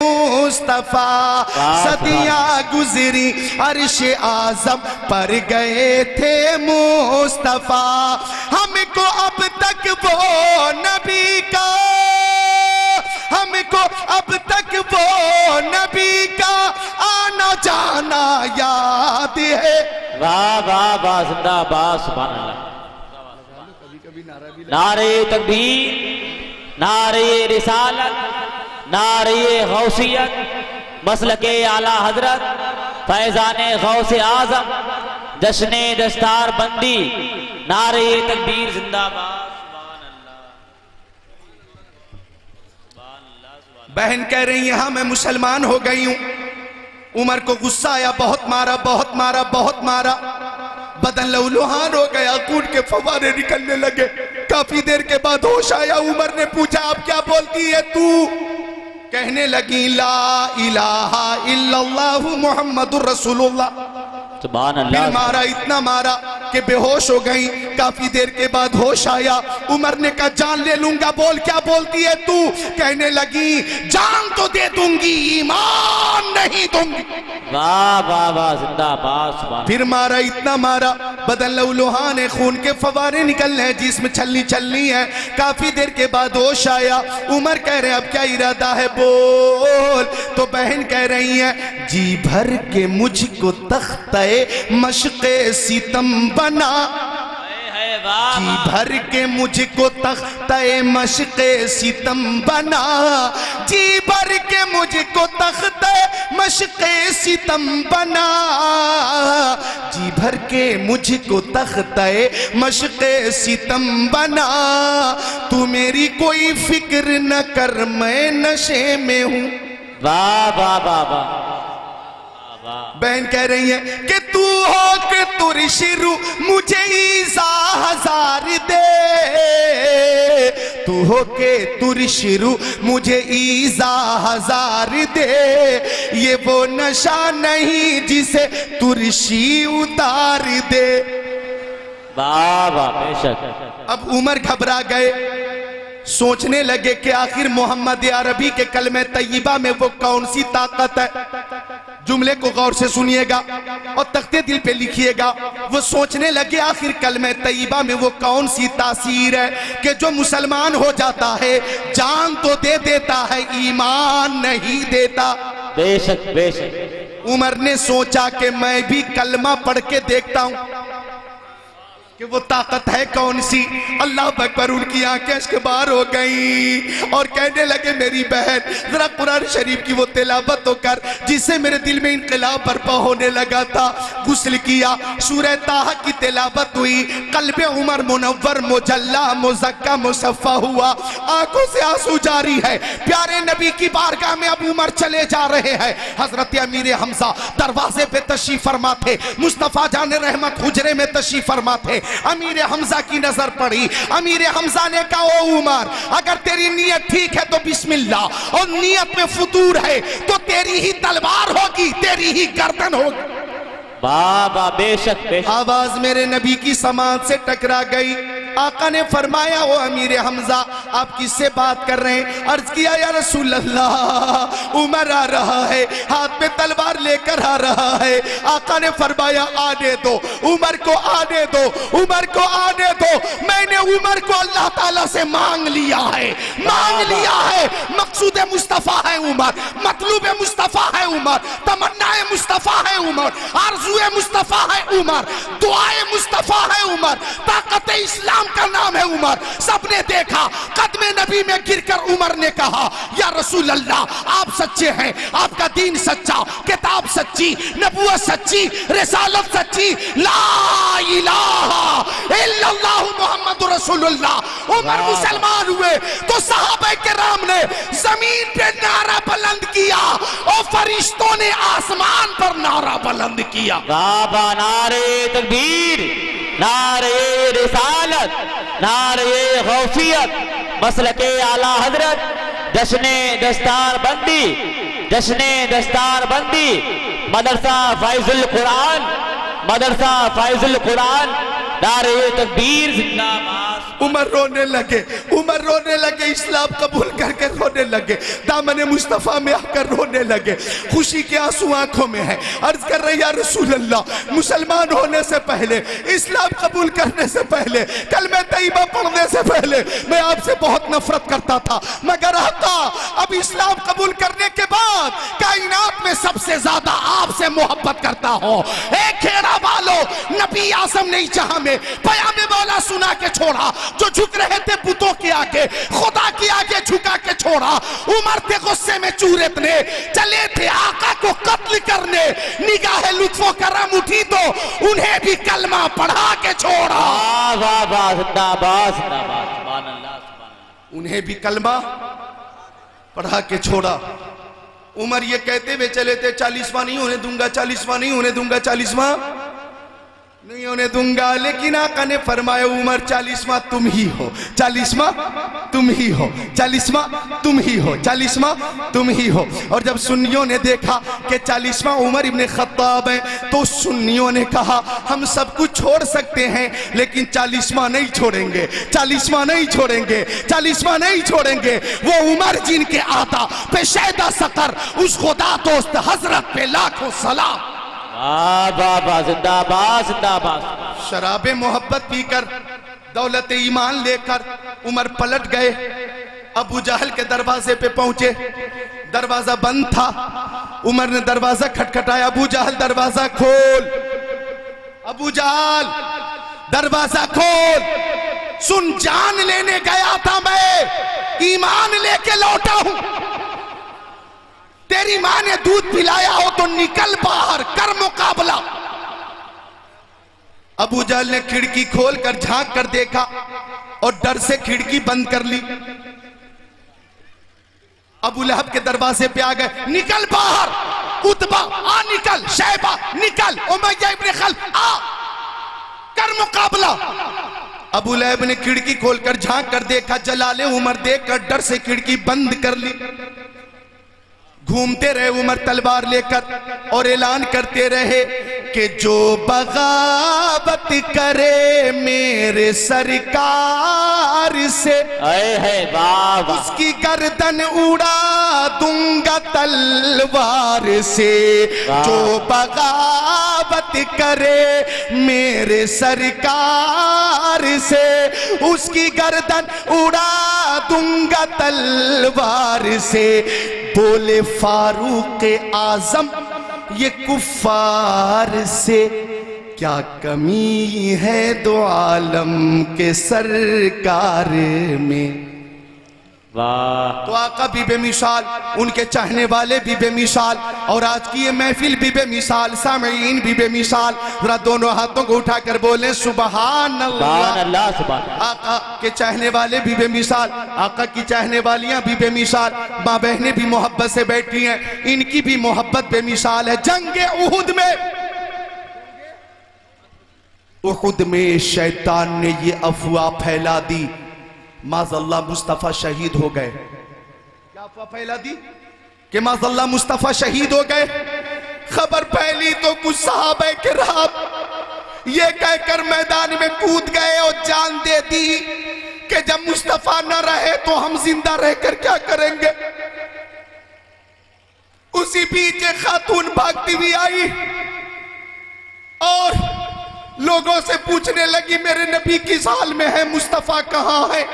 मुस्तफा सदियां गुजरी अर्श आजम पर गए थे मुस्तफा। हमको अब तक वो नबी का, हमको अब तक वो नबी का आना जाना याद है। वाह वाह वाह, जिंदाबाद, सुभान अल्लाह। नारे तकबीर, नारे रिसालत, नारे गौसियत, मसलके आला हजरत, फैजाने गौसे आजम, जश्ने दस्तार बंदी, नारे तकबीर जिंदाबाद। बहन कह रही है हाँ मैं मुसलमान हो गई हूं। उमर को गुस्सा आया, बहुत मारा बहुत मारा बहुत मारा, बदन लहूलुहान हो गया, खून के फव्वारे निकलने लगे। काफी देर के बाद होश आया। उमर ने पूछा अब क्या बोलती है तू? कहने लगी ला इलाहा इल्लल्लाहु मुहम्मदुर रसूलुल्लाह। सुभान अल्लाह। फिर मारा, इतना मारा कि बेहोश हो गई। काफी देर के बाद होश आया। उमर ने कहा जान ले लूंगा, बोल क्या बोलती है तू? कहने लगी जान तो दे दूंगी, ईमान नहीं दूंगी। वाह वाह वाह, जिंदाबाद, सुभान। फिर मारा, इतना मारा, बदन लहूलुहान है, खून के फवारे निकल रहे हैं, जिसमें छलनी चलनी है। काफी देर के बाद होश आया। उमर कह रहे हैं अब क्या इरादा है, बोल। तो बहन कह रही है जी भर के मुझको तख्ते मशक़े सितम बना, जी भर के मुझको तख्ते मशक़े सितम बना, जी भर के मुझको तख्ते मशक़े सितम बना, जी भर के मुझको तख्ते मशक़े सितम बना। तू मेरी कोई फिक्र न कर, मैं नशे में हूँ। वाह वाह वाह वाह। बहन कह रही है कि तू हो के तुरशिरु मुझे ईज़ा हजार दे, तू हो के तुरशिरु मुझे ईज़ा हजार दे। ये वो नशा नहीं जिसे तुरशी उतार दे। वाह वाह, बेशक। अब उमर घबरा गए, सोचने लगे कि आखिर मोहम्मद अरबी के कलमे तैयबा में वो कौन सी ताकत है। जुमले को गौर से सुनिएगा और तख्ते दिल पे लिखिएगा। वो सोचने लगे आखिर कलमे तैयबा में वो कौन सी तासीर है कि जो मुसलमान हो जाता है जान तो दे देता है, ईमान नहीं देता। बेशक बेशक। उमर ने सोचा कि मैं भी कलमा पढ़ के देखता हूं कि वो ताकत है कौन सी। अल्लाह अकबर, उनकी आंखें अश्क बार हो गई और कहने लगे मेरी बहन जरा कुरान शरीफ की वो तिलावत तो कर जिससे मेरे दिल में इनकलाब बर्पा होने लगा था। गुस्ल किया, सूरह ताहा की तिलावत हुई। कल्बे उमर मुनव्वर मुजल्ला मुज़क्का मुसफ़्फ़ा हुआ। आंखों से आंसू जारी है। प्यारे नबी की बारगाह में अब उमर चले जा रहे हैं। हजरत अमीर हमजा दरवाजे पे तशरीफ फरमा थे। मुस्तफ़ा जान रहमत हुजरे में तशरीफ फरमा थे। अमीर हमजा की नजर पड़ी। अमीर हमजा ने कहा ओ उमर, अगर तेरी नीयत ठीक है तो बिस्मिल्लाह, और नीयत में फुतूर है तो तेरी ही तलवार होगी, तेरी ही गर्दन होगी। बाबा बेशक बेशक। आवाज मेरे नबी की समात से टकरा गई। आका ने फरमाया ओ अमीर हमजा आप किससे बात कर रहे हैं? अर्ज किया या रसूल अल्लाह, उमर आ रहा है, हाथ में तलवार लेकर आ रहा है। आका ने फरमाया आने दो, उमर को आने दो, उमर को आने दो। मैंने उमर को अल्लाह ताला से मांग लिया है, मांग लिया है। मकसूद मुस्तफ़ा है उमर, मतलूब मुस्तफ़ा है उमर, तमन्नाए मुस्तफ़ा है उमर, आरज़ुए मुस्तफ़ा है उमर, दुआए मुस्तफ़ा है उमर, ताकत इस्लाम का नाम है उमर। सबने देखा, कदमे नबी में गिरकर उमर ने कहा या रसूल अल्लाह आप सच्चे हैं, आपका दीन सच्चा, किताब सच्ची, नबूवत सच्ची, रिसालत सच्ची, ला इलाहा इल्लल्लाह मुहम्मदुर रसूलुल्लाह। उमर मुसलमान हुए तो सहाबा किराम ने जमीन पे नारा बुलंद किया और फरिश्तों ने आसमान पर नारा बुलंद किया। बाबा नारे तकबीर, नारे रिसालत, नारे गौसियत, मसलके आला हजरत, जश्ने दस्तार बंदी, जश्ने दस्तार बंदी, मदरसा फैजुल कुरान, मदरसा फैजुल कुरान, नारे तकबीर जिंदाबाद। उमर रोने लगे, इस्लाम कबूल करके रोने लगे, दामन मुस्तफ़ा में आकर रोने लगे, खुशी के आंसू आंखों में है। अर्ज कर रहे या रसूल अल्लाह, मुसलमान होने से पहले, इस्लाम कबूल करने से पहले, कलमे तैयबा पढ़ने से पहले मैं आपसे बहुत नफरत करता था, मगर आका अब इस्लाम कबूल करने के बाद कायनात में सबसे ज्यादा आपसे मोहब्बत करता हूं। एक खेड़ा वालों, नबी आजम ने जहां में पयामे मौला सुना के छोड़ा, जो झुक रहे थे पुतों के आगे, खुदा के आगे झुका के छोड़ा। उमर थे गुस्से में चूरतने चले थे आका को कत्ल करने, निगाह लुत्फो करम उठी तो उन्हें भी कलमा पढ़ा के छोड़ा। वाह वाह, जिंदाबाद जिंदाबाद, सुभान अल्लाह सुभान अल्लाह। उन्हें भी कलमा पढ़ा के छोड़ा। उमर ये कहते हुए चले थे 40वां नहीं होने दूंगा, 40वां नहीं होने दूंगा, 40वां नहीं होने दूंगा। लेकिन आका ने फरमाया उमर 40वां तुम ही हो, 40वां तुम ही हो, 40वां तुम ही हो, 40वां तुम ही हो। और जब सुन्नियों ने देखा कि 40वां उमर इब्ने खत्ताब है, तो सुन्नियों ने कहा हम सब कुछ छोड़ सकते हैं लेकिन 40वां नहीं छोड़ेंगे, 40वां नहीं छोड़ेंगे, 40वां नहीं छोड़ेंगे। वो उमर जिनके आता पे शैदा सकर, उस खुदा दोस्त हजरत पे लाखों सलाम। जिंदाबाद जिंदाबाद। शराबे मोहब्बत पीकर, दौलत ईमान लेकर उमर पलट गए। अबू जहल के दरवाजे पे पहुंचे, दरवाजा बंद था। उमर ने दरवाजा खटखटाया, अबू जहल दरवाजा खोल, अबू जहल दरवाजा खोल। सुन, जान लेने गया था मैं, ईमान लेके लौटा हूं। तेरी मां ने दूध पिलाया हो तो निकल बाहर, कर मुकाबला। अबू जहल ने खिड़की खोलकर झांक कर देखा और डर से खिड़की बंद कर ली। अबू लहब के दरवाजे पे आ गए, निकल बाहर, उतबा आ निकल, शैबा निकल, उमय्या इब्ने खल्फ आ, कर मुकाबला। अबू लहब ने खिड़की खोलकर झांक कर देखा, जलाले उमर देखकर डर से खिड़की बंद कर ली। घूमते रहे उमर तलवार लेकर और ऐलान करते रहे कि जो बगावत करे मेरे सरकार से, उसकी गर्दन उड़ा दूंगा तलवार से। जो बगावत करे मेरे सरकार से, उसकी गर्दन उड़ा दूंगा तलवार से। बोले फारूक आजम ये कुफ्फार से, क्या कमी है दो आलम के सरकार में। वाह। तो आका भी बेमिसाल, उनके चाहने वाले भी बेमिसाल, और आज की ये महफिल भी बेमिसाल, सामीईन भी बेमिसाल। जरा दोनों हाथों को उठाकर बोले सुभान अल्लाह। आका के चाहने वाले भी बेमिसाल, आका की चाहने वालियां भी बेमिसाल, माँ बहनें भी मोहब्बत से बैठी हैं, इनकी भी मोहब्बत बेमिसाल है। जंगे उहुद में शैतान ने ये अफवाह फैला दी, माज़अल्लाह मुस्तफ़ा शहीद हो गए। क्या अफवाह फैला दी कि माज़अल्लाह मुस्तफ़ा शहीद हो गए। खबर फैली तो कुछ सहाबा किराम ये कहकर मैदान में कूद गए और जान दे दी कि जब मुस्तफ़ा न रहे तो हम जिंदा रहकर क्या करेंगे। उसी बीच एक खातून भागती हुई आई और लोगों से पूछने लगी मेरे नबी किस हाल में है, मुस्तफ़ा कहाँ है।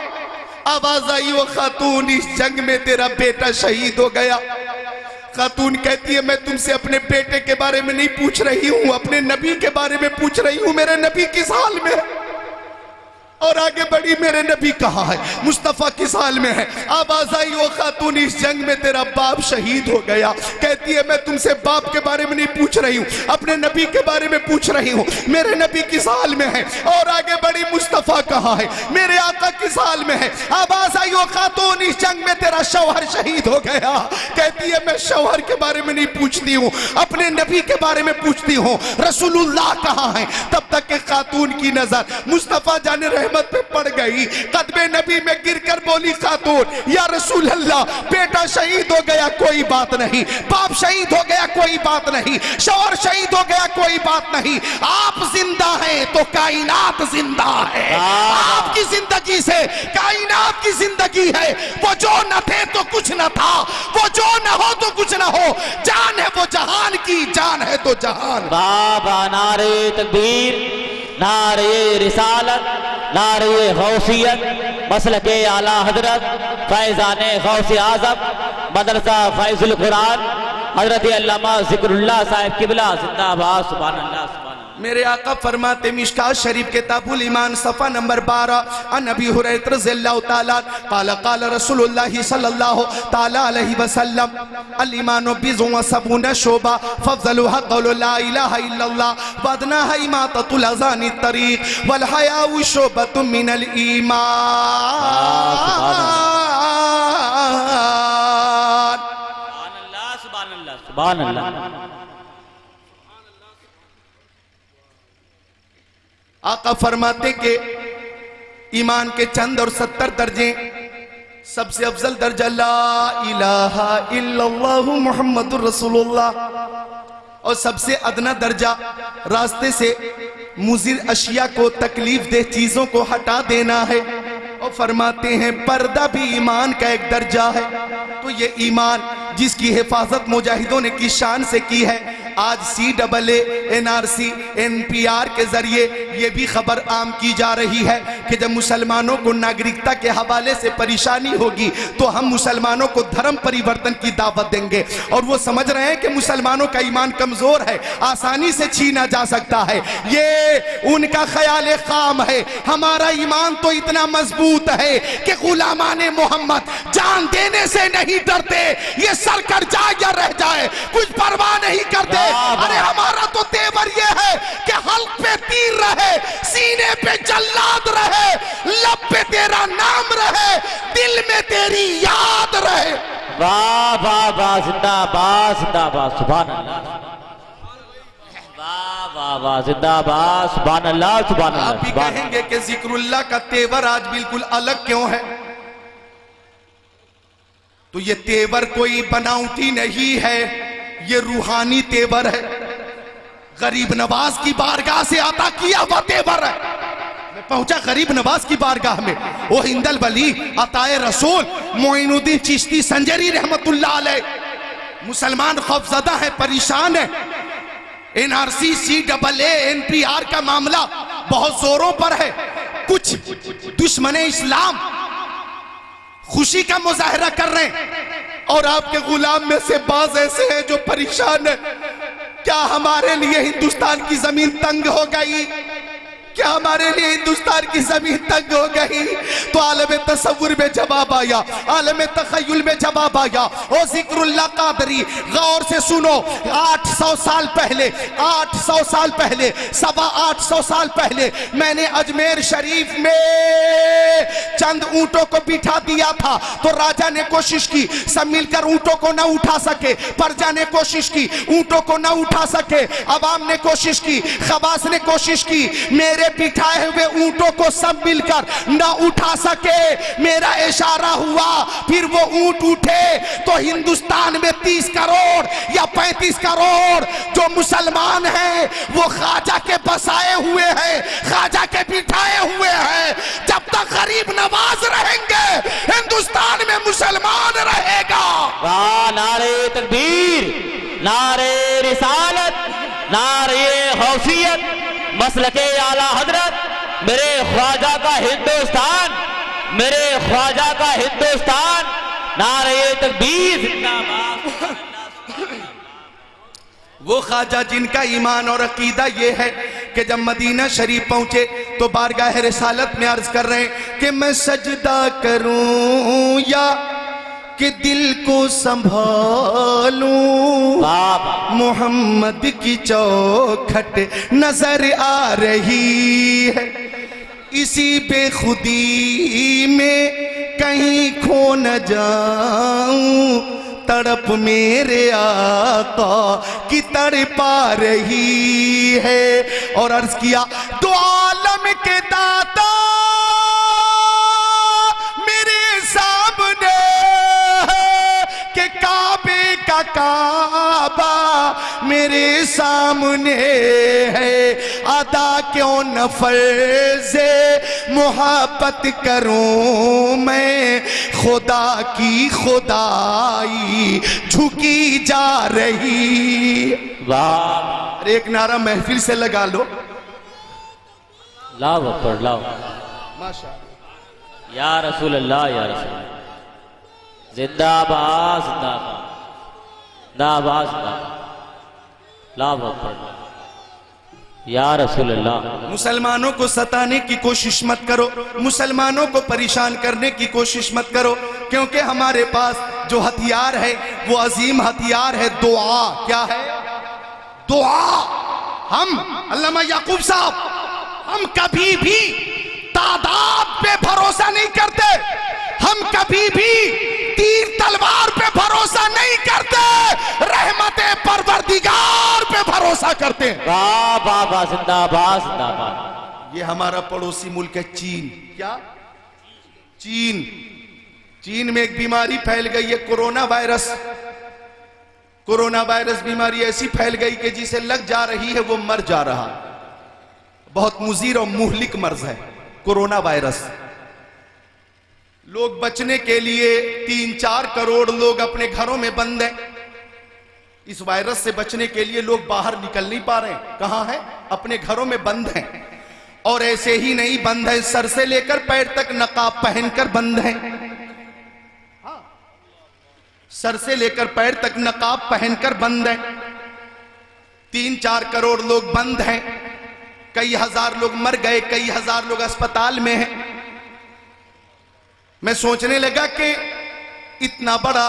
आवाज आई, वो खातून इस जंग में तेरा बेटा शहीद हो गया। खातून कहती है मैं तुमसे अपने बेटे के बारे में नहीं पूछ रही हूं, अपने नबी के बारे में पूछ रही हूं, मेरे नबी किस हाल में है। और आगे बढ़ी, मेरे नबी कहाँ है, मुस्तफ़ा किस हाल में है। आवाज आई, वो खातून इस जंग में तेरा बाप शहीद हो गया। कहती है मैं तुमसे बाप के बारे में नहीं पूछ रही हूँ, अपने नबी के बारे में पूछ रही हूँ, मेरे नबी किस हाल में है। और आगे बढ़ी, मुस्तफ़ा कहाँ है, मेरे आका किस हाल में है। आवाज आई, वो खातून इस जंग में तेरा शौहर शहीद हो गया। कहती है मैं शौहर के बारे में नहीं पूछती हूँ, अपने नबी के बारे में पूछती हूँ, रसूलुल्लाह कहाँ है। तब तक के खातून की नजर मुस्तफ़ा जाने रहे रहमत पे पड़ गई। कदमे नबी में गिरकर बोली खातून, या रसूल अल्लाह, बेटा शहीद हो गया कोई बात नहीं, बाप शहीद हो गया कोई बात नहीं, शौहर शहीद हो गया कोई बात नहीं, आप जिंदा हैं तो कायनात जिंदा है। आपकी जिंदगी से कायनात की जिंदगी है। वो जो न थे तो कुछ न था, वो जो न हो तो कुछ न हो, जान है वो जहान की, जान है तो जहान। बाबा नारे तकबीर, नारे रिसालत, नारे गौसियत, मसलके आला हजरत फैजाने गौसे आजम मदरसा फैजुल कुरान हजरत अल्लामा जिक्रुल्लाह साहिब किबला जिंदाबाद। सुभान अल्लाह, सुभान अल्लाह। मेरे आका फरमाते मिशकात शरीफ किताबुल ईमान सफ़ा नंबर 12 अन अबी हुरैरा रज़ियल्लाहु ताला क़ाल क़ाल रसूलुल्लाह सल्लल्लाहु ताला अलैहि वसल्लम अल ईमानु बिज़्उन व सबूना शुबा फज़लुहा क़ौलु ला इलाहा इल्लल्लाह व अदनाहा इमाततुल अज़ानि तरीक़ वल हयाउ शुबतुम मिनल ईमान। सुभान अल्लाह, सुभान अल्लाह। आका फरमाते के ईमान के चंद और 70 दर्जे। सबसे अफजल दर्जा ला इलाहा इल्लल्लाहु मुहम्मदुर रसूलुल्लाह, और सबसे अदना दर्जा रास्ते से मुज़िर अशिया को, तकलीफ दे चीजों को हटा देना है। और फरमाते हैं पर्दा भी ईमान का एक दर्जा है। तो ये ईमान जिसकी हिफाजत मुजाहिदों ने किस शान से की है, आज CAA, NRC, NPR के जरिए ये भी खबर आम की जा रही है कि जब मुसलमानों को नागरिकता के हवाले से परेशानी होगी तो हम मुसलमानों को धर्म परिवर्तन की दावत देंगे। और वो समझ रहे हैं कि मुसलमानों का ईमान कमजोर है, आसानी से छीना जा सकता है। ये उनका ख्याल खाम है। हमारा ईमान तो इतना मजबूत है कि गुलामाने मोहम्मद जान देने से नहीं डरते, ये सर कट जाए या रह जाए कुछ परवाह नहीं करते। अरे हमारा तो तेवर ये है कि हल्क पे तीर रहे, सीने पे जल्लाद रहे, लब पे तेरा नाम रहे, दिल में तेरी याद रहे। वाह वाह वाह, जिंदाबाद जिंदाबाद, सुभान अल्लाह। वाह वाह वाह, जिंदाबाद, सुभान अल्लाह, सुभान अल्लाह। आप भी कहेंगे कि जिक्रुल्लाह का तेवर आज बिल्कुल अलग क्यों है? तो ये तेवर कोई बनावटी नहीं है, ये रूहानी तेवर है। गरीब नवाज की बारगाह से अता किया हुआ तेवर है। मैं पहुंचा गरीब नवाज की बारगाह में, वो हिंदल वली अताए रसूल मोइनुद्दीन चिश्ती संजरी रहमतुल्लाह अलैह मुसलमान खौफजदा है, परेशान है। NRC, CAA, NPR का मामला बहुत जोरों पर है। कुछ दुश्मने इस्लाम खुशी का मुजाहरा कर रहे हैं और आपके गुलाम में से बाज ऐसे हैं जो परेशान है। क्या हमारे लिए हिंदुस्तान की जमीन तंग हो गई? क्या हमारे लिए हिंदुस्तान की जमीन तंग हो गई? तो आलम तसव्वुर में जवाब आया, आलम तखय्युल में जवाब आया। ओ जिक्रुल्लाह कादरी, गौर से सुनो। 800 साल पहले, 800 साल पहले, 825 साल पहले मैंने अजमेर शरीफ में चंद ऊंटों को बिठा दिया था। तो राजा ने कोशिश की, सब मिलकर ऊंटों को न उठा सके। प्रजा ने कोशिश की, ऊंटों को न उठा सके। अवाम ने कोशिश की, खवास ने कोशिश की, मेरे बिठाए हुए ऊंटों को सब मिलकर न उठा सके। मेरा इशारा हुआ, फिर वो ऊंट उठे। तो हिंदुस्तान में 30 करोड़ या 35 करोड़ जो मुसलमान हैं वो ख्वाजा के बसाए हुए हैं, ख्वाजा के बिठाए हुए हैं। जब तक गरीब नवाज रहेंगे हिंदुस्तान में मुसलमान रहेगा। वाह, नारे तकबीर, नारे रिसालत, नारे गौसियत, मसलके आला हजरत, मेरे ख्वाजा का हिंदुस्तान, मेरे ख्वाजा का हिंदुस्तान, नारे तकबीर, जिंदाबाद। वो ख्वाजा जिनका ईमान और अकीदा ये है कि जब मदीना शरीफ पहुंचे तो बारगाह रिसालत में अर्ज कर रहे हैं कि मैं सजदा करूं या कि दिल को संभालूं, मोहम्मद की चौखट नजर आ रही है। इसी बेखुदी में कहीं खो न जाऊं, तड़प मेरे आका की तड़पा रही है। और अर्ज किया, दो आलम के दाता काबे का काबा मेरे सामने है, अदा क्यों न फर्ज़े मोहब्बत करूं मैं, खुदा की खुदाई झुकी जा रही। वाह, एक नारा महफिल से लगा लो। लाओ अकबर लाओ, माशाअल्लाह। या रसूल अल्लाह, या रसूल अल्लाह। जिंदाबाद जिंदाबाद जिंदाबाद जिंदाबाद। लाओ अकबर, या रसूल अल्लाह। मुसलमानों को सताने की कोशिश मत करो, मुसलमानों को परेशान करने की कोशिश मत करो, क्योंकि हमारे पास जो हथियार है वो अजीम हथियार है, दुआ। क्या है? दुआ। हम अल्लामा याकूब साहब, हम कभी भी तादाद पे भरोसा नहीं करते, हम कभी भी तीर तलवार पे भरोसा नहीं करते, रहमते परवरदिगार पे भरोसा करते हैं। वाह वाह वाह, जिंदाबाद जिंदाबाद। ये हमारा पड़ोसी मुल्क है चीन। क्या? चीन। चीन में एक बीमारी फैल गई है, कोरोना वायरस। कोरोना वायरस बीमारी ऐसी फैल गई कि जिसे लग जा रही है वो मर जा रहा। बहुत मुजीर और मुहलिक मर्ज है कोरोना वायरस। लोग बचने के लिए 3-4 करोड़ लोग अपने घरों में बंद हैं। इस वायरस से बचने के लिए लोग बाहर निकल नहीं पा रहे हैं। कहां हैं? अपने घरों में बंद हैं। और ऐसे ही नहीं बंद है, सर से लेकर पैर तक नकाब पहनकर बंद हैं। सर से लेकर पैर तक नकाब पहनकर बंद हैं। 3-4 करोड़ लोग बंद हैं। कई हजार लोग मर गए, कई हजार लोग अस्पताल में हैं। मैं सोचने लगा कि इतना बड़ा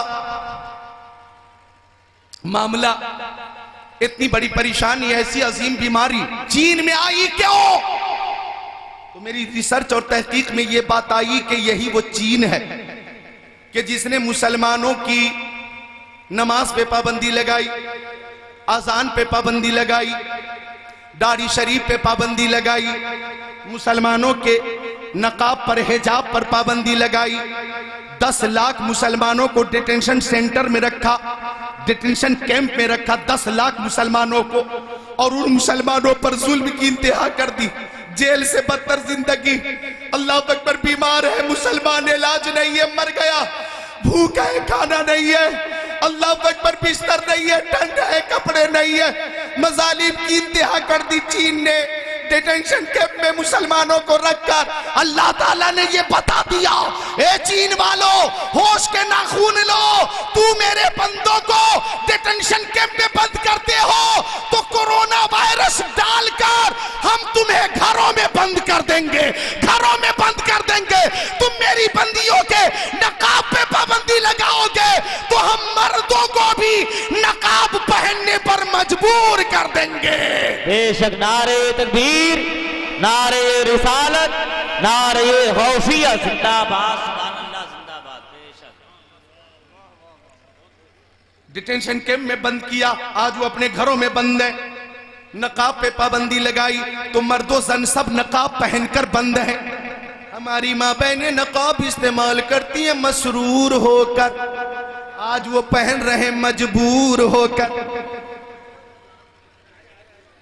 मामला, इतनी बड़ी परेशानी, ऐसी अजीम बीमारी चीन में आई क्यों? तो मेरी रिसर्च और तहकीक में यह बात आई कि यही वो चीन है कि जिसने मुसलमानों की नमाज पे पाबंदी लगाई, अजान पे पाबंदी लगाई, दाढ़ी शरीफ पे पाबंदी लगाई, मुसलमानों के नकाब पर, हिजाब पर पाबंदी लगाई। 10 लाख मुसलमानों को डिटेंशन सेंटर में रखा, डिटेंशन कैंप में रखा 10 लाख मुसलमानों को, और उन मुसलमानों पर जुल्म की इंतहा कर दी। जेल से बदतर जिंदगी। अल्लाह अकबर, बीमार है मुसलमान, इलाज नहीं है, मर गया, भूखा है, खाना नहीं है, अल्लाह अकबर, बिस्तर नहीं है, ठंडा है, कपड़े नहीं है। मजालिम की इंतहा कर दी चीन ने। डिटेंशन कैंप में मुसलमानों को रखकर अल्लाह ताला ने ये बता दिया, ए चीन वालों, होश के नाखून लो, तू मेरे बंदों को डिटेंशन कैंप में बंद करते हो तो कोरोना वायरस डालकर हम तुम्हें घरों में बंद कर देंगे, घरों में बंद कर देंगे। तुम मेरी बंदियों के नकाब पे पाबंदी लगाओगे तो हम मर्दों को भी नकाब पहनने पर मजबूर कर देंगे। बेशक नारे तकबीर, नारे रिसालत, नारे गौसिया, जिंदाबाद, सुभान अल्लाह, जिंदाबाद। बेशक डिटेंशन कैंप में बंद किया, आज वो अपने घरों में बंद है। नकाब पे पाबंदी लगाई तो मर्दों जन सब नकाब पहनकर बंद है। हमारी माँ बहनें नकाब इस्तेमाल करती हैं मसरूर होकर, आज वो पहन रहे मजबूर होकर।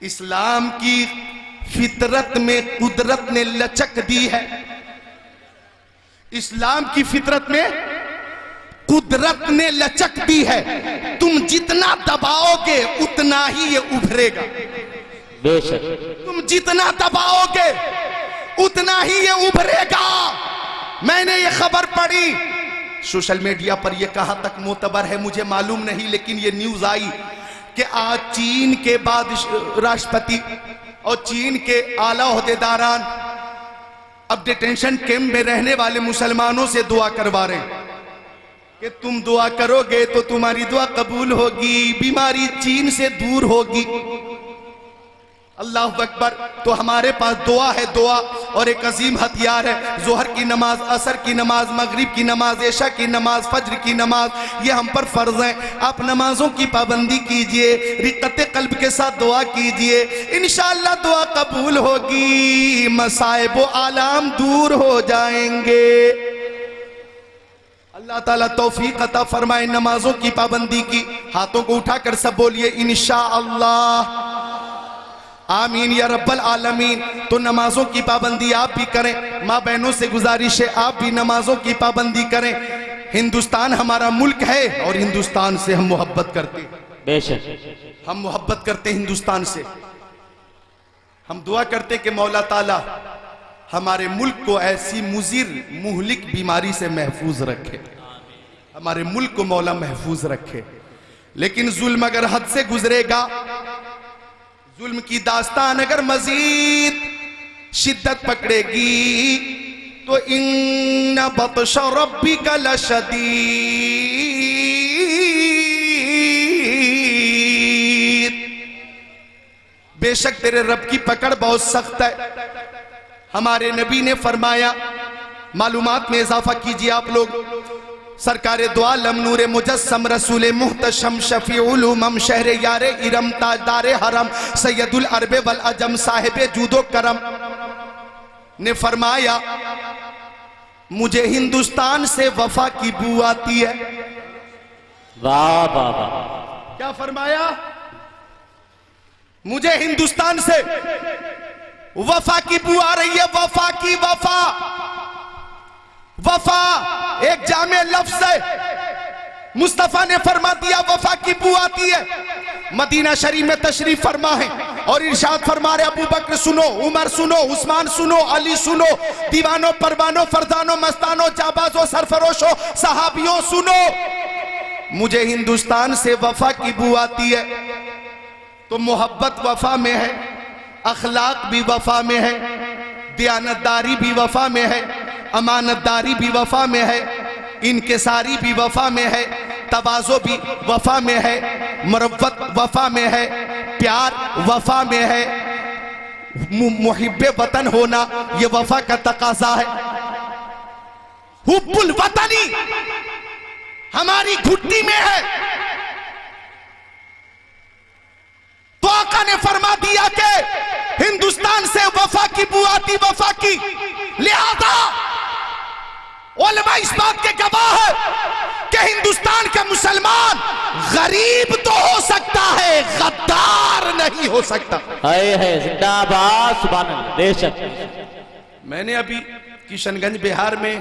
इस्लाम की फितरत में कुदरत ने लचक दी है। इस्लाम की फितरत में कुदरत ने लचक दी है। तुम जितना दबाओगे उतना ही ये उभरेगा। बेशक तुम जितना दबाओगे उतना ही ये उभरेगा। मैंने ये खबर पढ़ी सोशल मीडिया पर, यह कहां तक मोतबर है मुझे मालूम नहीं, लेकिन ये न्यूज आई कि आज चीन के बाद राष्ट्रपति और चीन के आला ओहदेदारान अब डिटेंशन कैंप में रहने वाले मुसलमानों से दुआ करवा रहे हैं कि तुम दुआ करोगे तो तुम्हारी दुआ कबूल होगी, बीमारी चीन से दूर होगी। अल्लाह अकबर। तो हमारे पास दुआ है, दुआ और एक अजीम हथियार है। जोहर की नमाज, असर की नमाज, मगरिब की नमाज, ऐशा की नमाज, फज्र की नमाज, ये हम पर फर्ज है। आप नमाजों की पाबंदी कीजिए, रिक्कत कल्ब के साथ दुआ कीजिए, इंशाअल्लाह दुआ कबूल होगी, मसाइब व आलाम दूर हो जाएंगे। अल्लाह ताला तौफीक अता फरमाए नमाजों की पाबंदी की। हाथों को उठाकर सब बोलिए इंशाअल्लाह, आमीन या रब्बल आलमीन। तो नमाजों की पाबंदी आप भी करें, माँ बहनों से गुजारिश है आप भी नमाजों की पाबंदी करें। हिंदुस्तान हमारा मुल्क है और हिंदुस्तान से हम मोहब्बत करते हैं, बेशक हम मोहब्बत करते हैं हिंदुस्तान से। हम दुआ करते कि मौला ताला हमारे मुल्क को ऐसी मुजीर मुहलिक बीमारी से महफूज रखे, हमारे मुल्क को मौला महफूज रखे। लेकिन जुल्म अगर हद से गुजरेगा, जुल्म की दास्तान अगर मजीद शिद्दत पकड़ेगी तो इन्ना बतश रब्बिका लशदीद, बेशक तेरे रब की पकड़ बहुत सख्त है। हमारे नबी ने फरमाया, मालूमात में इजाफा कीजिए आप लोग, सरकार दो आलम नूरे मुजस्सम रसूल मुहतशम शफीउल उमम शहर यारे इरम ताजदारे हरम सैयदुल अरब वल अजम साहिब जूदो करम ने फरमाया, मुझे हिंदुस्तान से वफा की बू आती है। वाह वाह वाह, क्या फरमाया? मुझे हिंदुस्तान से वफा की बू आ रही है। वफा की वफा, वफा एक जामे लफ्ज है। मुस्तफा ने फरमा दिया वफा की बू आती है। मदीना शरीफ में तशरीफ फरमा है और इरशाद फरमा रहे, अबू बकर सुनो, उमर सुनो, उस्मान सुनो, अली सुनो, दीवानों परवानों फरदानों मस्तानों जाबाजों सरफरोशों सहाबियों सुनो, मुझे हिंदुस्तान से वफा की बू आती है। तो मोहब्बत वफा में है, अखलाक भी वफा में है, दयानतदारी भी वफा में है, अमानतदारी भी वफा में है, इनकिसारी भी वफा में है, तवाज़ो भी वफा में है, मरव्वत वफा में है, प्यार वफा में है, मुहिब्बे वतन होना ये वफा का तकाजा है। हुब्बुल वतनी हमारी घुट्टी में है। तो आका ने फरमा दिया कि हिंदुस्तान से वफा की बू आती, वफा की, लिहाजा उलमा इस बात के गवाह है कि हिंदुस्तान का मुसलमान गरीब तो हो सकता है, गद्दार नहीं हो सकता। है जिंदाबाद, सुभान अल्लाह, बेशक। मैंने अभी किशनगंज बिहार में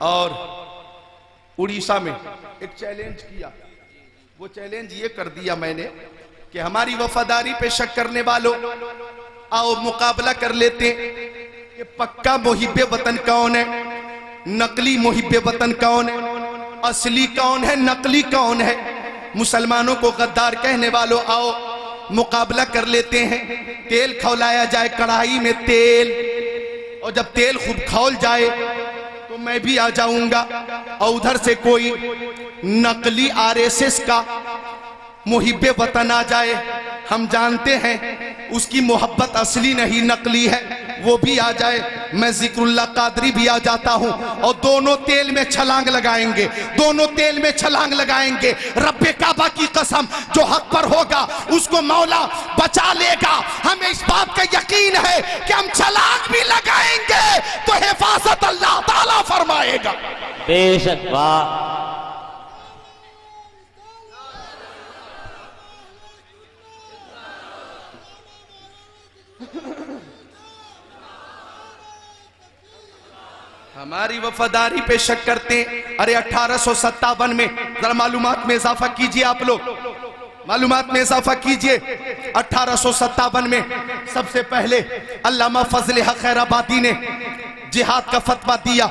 और उड़ीसा में एक चैलेंज किया। वो चैलेंज ये कर दिया मैंने कि हमारी वफादारी पे शक करने वालों, आओ मुकाबला कर लेते कि पक्का मुहिब्बे वतन कौन है, नकली मुहिब्बे वतन कौन है, असली कौन है, नकली कौन है। मुसलमानों को गद्दार कहने वालों आओ मुकाबला कर लेते हैं। तेल खौलाया जाए कढ़ाई में तेल, और जब तेल खूब खौल जाए तो मैं भी आ जाऊंगा, और उधर से कोई नकली आरएसएस का मुहिब्बे वतन आ जाए, हम जानते हैं उसकी मोहब्बत असली नहीं नकली है, वो भी आ जाए, मैं जिक्रुल्लाह कादरी भी आ जाता हूं, और दोनों तेल में छलांग लगाएंगे, दोनों तेल में छलांग लगाएंगे। रब्बे काबा की कसम, जो हक पर होगा उसको मौला बचा लेगा। हमें इस बात का यकीन है कि हम छलांग भी लगाएंगे तो हिफाजत अल्लाह ताला फरमाएगा। बेशक, वाह। हमारी वफादारी पे शक करते। अरे 1857 में, जरा मालूमात में इजाफा कीजिए आप लोग, मालूमात में इजाफा कीजिए। 1857 में सबसे पहले अल्लामा फजल हक खैराबादी ने जिहाद का फतवा दिया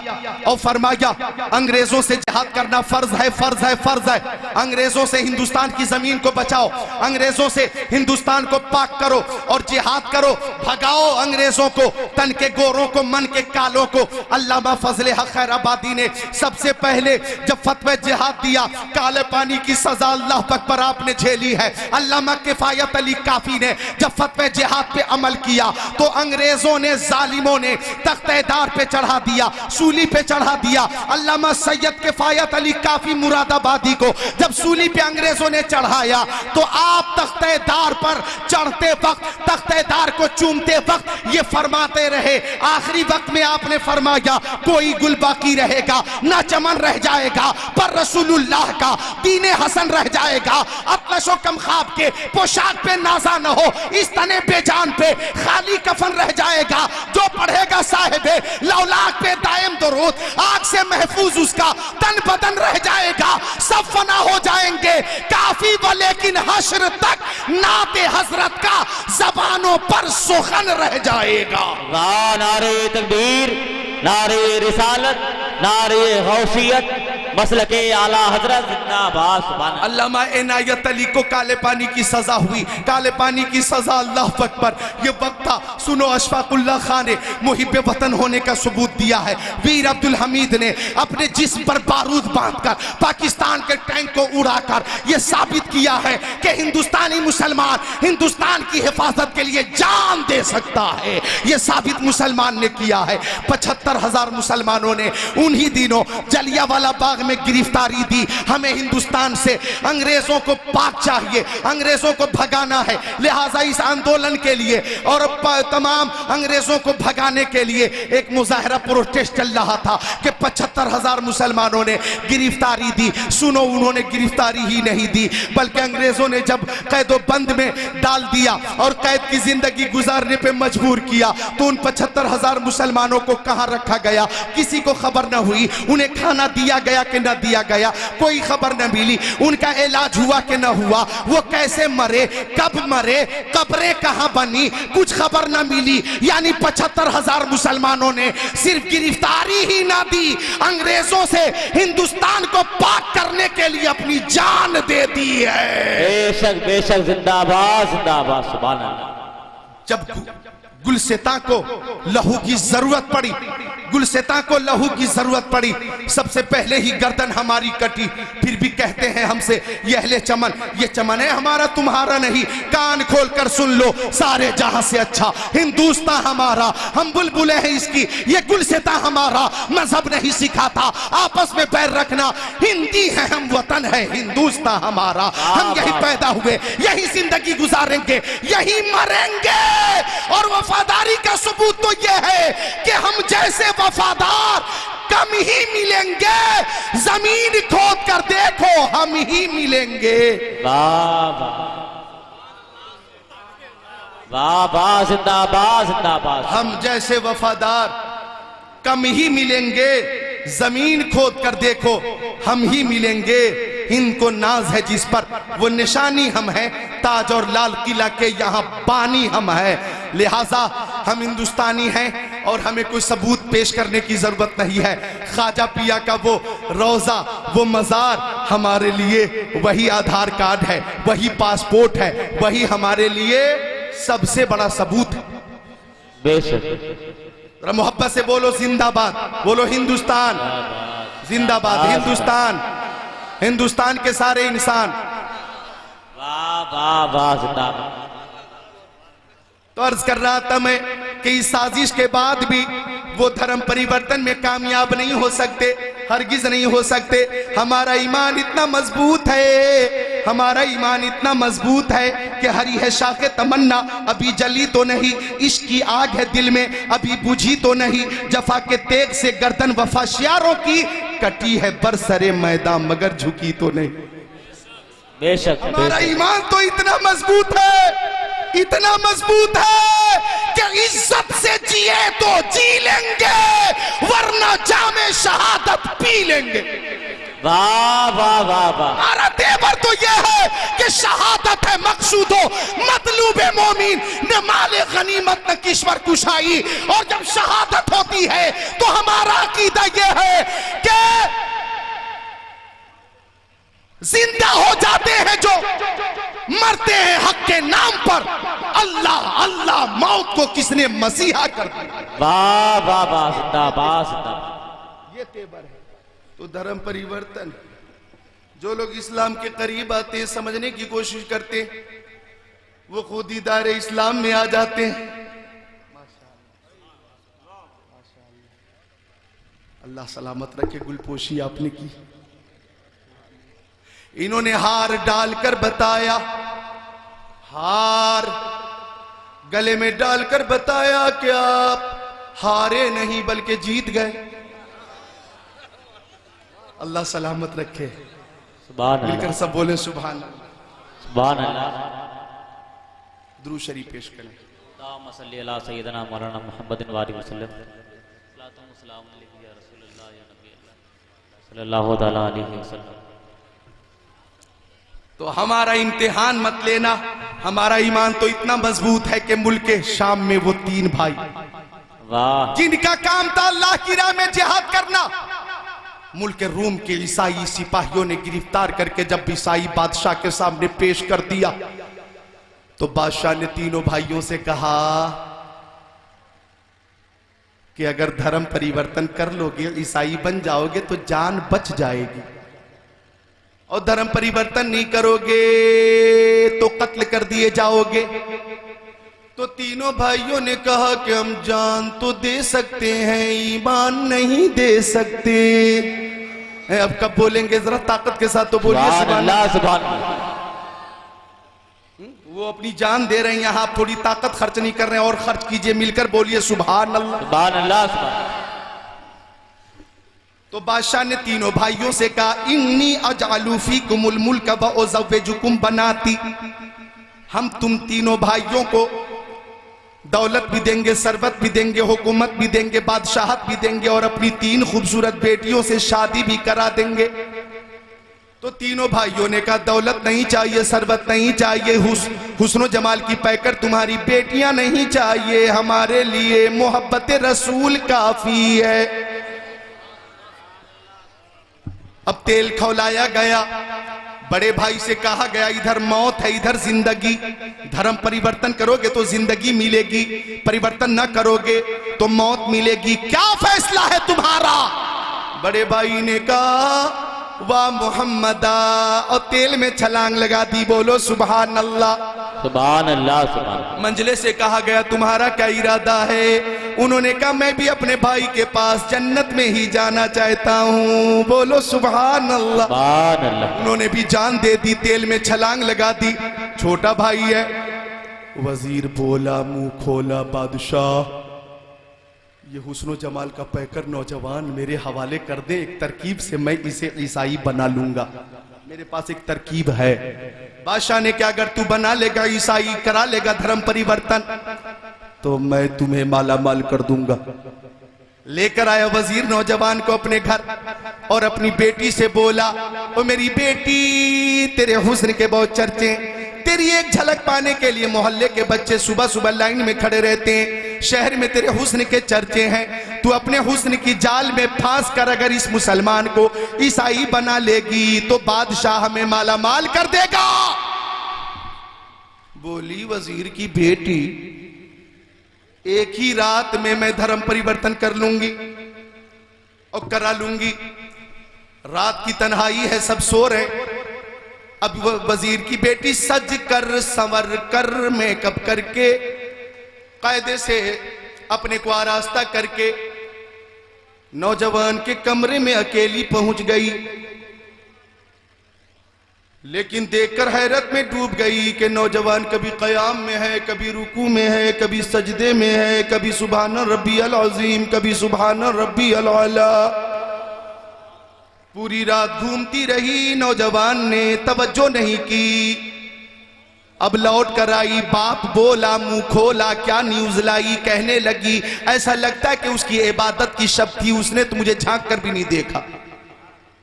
और फरमाया अंग्रेजों से जिहाद करना फर्ज है, फर्ज है, फर्ज है। अंग्रेजों से हिंदुस्तान की जमीन को बचाओ, अंग्रेजों से हिंदुस्तान को पाक करो और जिहाद करो, भगाओ अंग्रेजों को, तन के गोरों को, मन के कालों को। अल्लामा फजल हक खैराबादी ने सबसे पहले जब फतवा जिहाद दिया, काले पानी की सजा अल्लाह तक पर आपने झेली है। अल्लामा किफायत अली काफी ने जब फतवा जिहाद पे अमल किया तो अंग्रेजों ने, जालिमों ने तख्तेदार पे चढ़ा दिया, सूली पे चढ़ा दिया। अल्लामा सैयद किफायत अली काफी मुरादाबादी को जब सूली पे अंग्रेजों ने चढ़ाया तो आप तख्तेदार पर चढ़ते वक्त, तख्तेदार को चूमते वक्त ये फरमाते रहे, आखिरी वक्त में आपने फरमाया कोई गुल बाकी रहेगा ना चमन रह जाएगा, पर रसूलुल्लाह का दीने हसन रह जाएगा। अतलशो कम ख्वाब के पोशाक पे नाजा न हो, इस तने बेजान पे खाली कफन रह जाएगा। जो पढ़ेगा साहिबे लौलाक पे दायम दरूद, आग से महफूज उसका तन बदन रह जाएगा। सब फना हो जाएंगे काफी व लेकिन हश्र तक नाते हजरत का जबानों पर सुखन रह जाएगा। वाह नारे तकबीर, नारे रिसालत, नारे गौसियत, मसलके आला हजरत जिंदाबाद। सुभान अल्लामा इनायत अली को काले पानी की सजा हुई, काले पानी की सजा, अल्लाह अकबर। ये वक्त था, सुनो, अशफाकुल्लाह खान ने मुहिब वतन होने का सबूत दिया है। वीर अब्दुल हमीद ने अपने जिस्म पर बारूद बांधकर पाकिस्तान के टैंक को उड़ाकर यह साबित किया है कि हिंदुस्तानी मुसलमान हिंदुस्तान की हिफाजत के लिए जान दे सकता है। यह साबित मुसलमान ने किया है। 75,000 मुसलमानों ने उन्हीं दिनों जलियांवाला बाग में गिरफ्तारी दी। हमें हिंदुस्तान से अंग्रेजों को पाक चाहिए, अंग्रेजों को भगाना है। लिहाजा इस आंदोलन के लिए और तमाम अंग्रेजों को भगाने के लिए एक मुजाहरा प्रोटेस्ट चल रहा था कि 75,000 मुसलमानों ने गिरफ्तारी दी। सुनो, उन्होंने गिरफ्तारी ही नहीं दी बल्कि अंग्रेजों ने जब कैदो बंद में डाल दिया और कैद की जिंदगी गुजारने पे मजबूर किया तो उन 75,000 मुसलमानों को कहां रखा गया किसी को खबर न हुई। उन्हें खाना दिया गया कि न दिया गया कोई खबर न मिली। उनका इलाज हुआ कि न हुआ, वो कैसे मरे, कब मरे, कब्रें कहां बनी, कुछ खबर न मिली। यानी 75,000 मुसलमानों ने सिर्फ गिरफ्तारी ही ना दी, अंग्रेजों से हिंदुस्तान को पाक करने के लिए अपनी जान दे दी है। बेशक बेशक, जिंदाबाद जिंदाबाद। सुभान अल्लाह। जब गुलसिता को लहू की जरूरत पड़ी, गुलसिता को लहू की जरूरत पड़ी, सबसे पहले ही गर्दन हमारी कटी। फिर भी कहते हैं हमसे ये अहले चमन, ये चमन है हमारा तुम्हारा नहीं। कान खोल कर सुन लो, सारे जहां से अच्छा हिंदुस्तान हमारा, हम बुलबुले हैं इसकी, ये गुलसिता हमारा। मजहब नहीं सिखाता आपस में पैर रखना, हिंदी है हम, वतन है हिंदुस्तान हमारा। हम यही पैदा हुए, यही जिंदगी गुजारेंगे, यही मरेंगे। और वफादारी का सबूत तो यह है कि हम जैसे वफादार कम ही मिलेंगे। जमीन खोद कर देखो, हम ही मिलेंगे। वाह वाह वाह वाह, जिंदाबाद जिंदाबाद। हम जैसे वफादार कम ही मिलेंगे, जमीन खोद कर देखो हम ही मिलेंगे। इनको नाज है जिस पर, वो निशानी हम हैं, ताज और लाल किला के यहाँ बानी हम हैं। लिहाजा हम हिंदुस्तानी हैं और हमें कोई सबूत पेश करने की जरूरत नहीं है। ख्वाजा पिया का वो रोजा, वो मजार हमारे लिए वही आधार कार्ड है, वही पासपोर्ट है, वही हमारे लिए सबसे बड़ा सबूत है। बेशक। मोहब्बत से बोलो जिंदाबाद, बोलो हिंदुस्तान जिंदाबाद, हिंदुस्तान, हिंदुस्तान के सारे इंसान। वाह वाह वाह, जिंदाबाद। तो अर्ज कर रहा था मैं कि इस साजिश के बाद भी वो धर्म परिवर्तन में कामयाब नहीं हो सकते, हरगिज नहीं हो सकते। हमारा ईमान इतना मजबूत है, हमारा ईमान इतना मजबूत है कि हरी है शाखे तमन्ना अभी जली तो नहीं, इश्क की आग है दिल में अभी बुझी तो नहीं, जफा के तेग से गर्दन वफाशियारों की कटी है बरसरे मैदान मगर झुकी तो नहीं। बेशक। हमारा ईमान तो इतना मजबूत है, इतना मजबूत है कि इज्जत से जिए तो जी लेंगे वरना जामे शहादत पी लेंगे। वाह वाह वाह वाह। हमारा तेवर तो यह है कि शहादत है मकसूद हो, मतलूब मोमिन न माले गनीमत न किश्वर कुशाई। और जब शहादत होती है तो हमारा अकीदा यह है कि जिंदा हो जाते हैं जो, मरते हैं हक के नाम पर। अल्लाह अल्लाह, मौत को किसने मसीहा कर दिया। वाह वाह वाह, जिंदाबाद जिंदाबाद। ये तेवर है। तो धर्म परिवर्तन, जो लोग इस्लाम के करीब आते हैं, समझने की कोशिश करते हैं, वो खुद ही दायरे इस्लाम में आ जाते हैं। अल्लाह सलामत रखे, गुलपोशी आपने की। इन्होंने हार डालकर बताया, हार गले में डालकर बताया कि आप हारे नहीं बल्कि जीत गए। अल्लाह सलामत रखे। सुभान मिलकर अल्लाह, सब बोले सुभान अल्लाह। सुभान अल्लाह। दुरूद शरीफ पेश करें। अल्लाहुम्मा सल्ली अला सय्यिदना मौलाना मुहम्मदिन व आलिहि वसल्लम। सलातु व सलाम अलैहि या रसूलल्लाह या नबी अल्लाह सल्लल्लाहु तआला अलैहि वसल्लम। तो हमारा इम्तिहान मत लेना, हमारा ईमान तो इतना मजबूत है कि मुल्क शाम में वो 3 भाई वाह, जिनका काम था अल्लाह की राह में जिहाद करना, मुल्क रूम के ईसाई सिपाहियों ने गिरफ्तार करके जब ईसाई बादशाह के सामने पेश कर दिया तो बादशाह ने तीनों भाइयों से कहा कि अगर धर्म परिवर्तन कर लोगे, ईसाई बन जाओगे तो जान बच जाएगी, और धर्म परिवर्तन नहीं करोगे तो कत्ल कर दिए जाओगे। तो तीनों भाइयों ने कहा कि हम जान तो दे सकते हैं, ईमान नहीं दे सकते। अब कब बोलेंगे जरा ताकत के साथ तो बोलिए सुभान सुभान अल्लाह, सुभान अल्लाह। वो अपनी जान दे रहे हैं, यहां आप थोड़ी ताकत खर्च नहीं कर रहे हैं, और खर्च कीजिए, मिलकर बोलिए सुभान अल्लाह। सुभान अल्लाह, सुभान। तो बादशाह ने तीनों भाइयों से कहा, इन्नी अजअलु फीकुमुल मुल्क व उज़व्विजुकुम बनाती, हम तुम तीनों भाइयों को दौलत भी देंगे, सरबत भी देंगे, हुकूमत भी देंगे, बादशाहत भी देंगे, और अपनी 3 खूबसूरत बेटियों से शादी भी करा देंगे। तो तीनों भाइयों ने कहा, दौलत नहीं चाहिए, सरबत नहीं चाहिए, हुस्नो जमाल की पैकर तुम्हारी बेटियां नहीं चाहिए, हमारे लिए मोहब्बत रसूल काफी है। अब तेल खौलाया गया, बड़े भाई से कहा गया, इधर मौत है इधर जिंदगी, धर्म परिवर्तन करोगे तो जिंदगी मिलेगी, परिवर्तन न करोगे तो मौत मिलेगी, क्या फैसला है तुम्हारा? बड़े भाई ने कहा, वाह मोहम्मदा, और तेल में छलांग लगा दी। बोलो सुभान अल्लाह, सुभान अल्लाह, सुभान। मंजले से कहा गया, तुम्हारा क्या इरादा है? उन्होंने कहा, मैं भी अपने भाई के पास जन्नत में ही जाना चाहता हूँ। बोलो सुभान अल्लाह, सुभान अल्लाह। उन्होंने भी जान दे दी, तेल में छलांग लगा दी। छोटा भाई है, वजीर बोला, मुंह खोला, बादशाह ये हुस्नो जमाल का पैकर नौजवान मेरे हवाले कर दे, एक तरकीब से मैं इसे ईसाई बना लूंगा, मेरे पास एक तरकीब है। बादशाह ने क्या, अगर तू बना लेगा ईसाई, करा लेगा धर्म परिवर्तन, तो मैं तुम्हें माला माल कर दूंगा। लेकर आया वजीर नौजवान को अपने घर, और अपनी बेटी से बोला, ओ मेरी बेटी, तेरे हुस्न के बहुत चर्चे, तेरी एक झलक पाने के लिए मोहल्ले के बच्चे सुबह सुबह लाइन में खड़े रहते हैं, शहर में तेरे हुस्न के चर्चे हैं। तू अपने हुस्न की जाल में फांस कर अगर इस मुसलमान को ईसाई बना लेगी तो बादशाह हमें माला माल कर देगा। बोली वजीर की बेटी, एक ही रात में मैं धर्म परिवर्तन कर लूंगी और करा लूंगी। रात की तन्हाई है, सब सो रहे। अब वजीर की बेटी सज कर संवर कर मेकअप करके कायदे से अपने को आरास्ता करके नौजवान के कमरे में अकेली पहुंच गई, लेकिन देखकर हैरत में डूब गई कि नौजवान कभी क़याम में है, कभी रुकू में है, कभी सजदे में है, कभी सुभान रब्बी अल अज़ीम, कभी सुभान रब्बी अल आला। पूरी रात घूमती रही, नौजवान ने तवज्जो नहीं की। अब लौट कर आई, बाप बोला, मुंह खोला, क्या न्यूज लाई, कहने लगी, ऐसा लगता है कि उसकी इबादत की शब थी, उसने तो मुझे झांक कर भी नहीं देखा।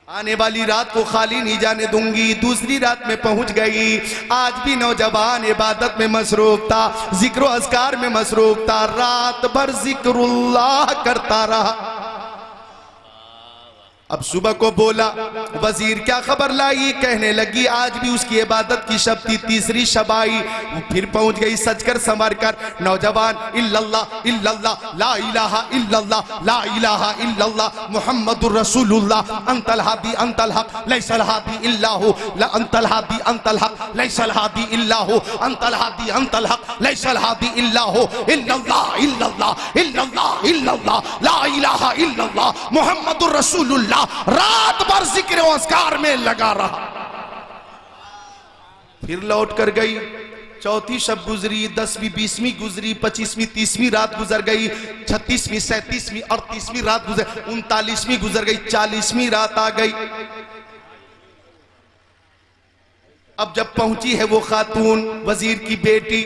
आने वाली रात को खाली नहीं जाने दूंगी। दूसरी रात में पहुंच गई। आज भी नौजवान इबादत में मसरूफ था, जिक्र अज़कार में मसरूफ था, रात भर जिक्रुल्लाह करता रहा। अब सुबह को बोला वजीर क्या खबर लाई, कहने लगी आज भी उसकी इबादत की शब थी, तीसरी शब आई। वो फिर पहुंच गई सजकर संवर कर, नौजवान इल्लल्लाह इल्लल्लाह ला इलाहा इल्लल्लाह ला इलाहा इल्लल्लाह मुहम्मदुर रसूलुल्लाह अंतल हादी अंतल हक लैसल हादी इल्लाहु ला अंतल हादी अंतल हक लैसल हादी इल्लाहु अंतल हादी अंतल हक लैसल हादी इल्लाहु इल्लल्लाह इल्लल्लाह इल्लल्लाह इल्लल्लाह ला इलाहा इल्लल्लाह मुहम्मदुर रसूलुल्लाह रात भर जिक्र और अस्कार में लगा रहा। फिर लौट कर गई, चौथी शब गुजरी, 10वीं 20वीं गुजरी, 25वीं 30वीं रात गुजर गई, 36वीं 37वीं 38वीं रात गुजर, 39वीं गुजर गई, 40वीं रात आ गई। अब जब पहुंची है वो खातून वजीर की बेटी,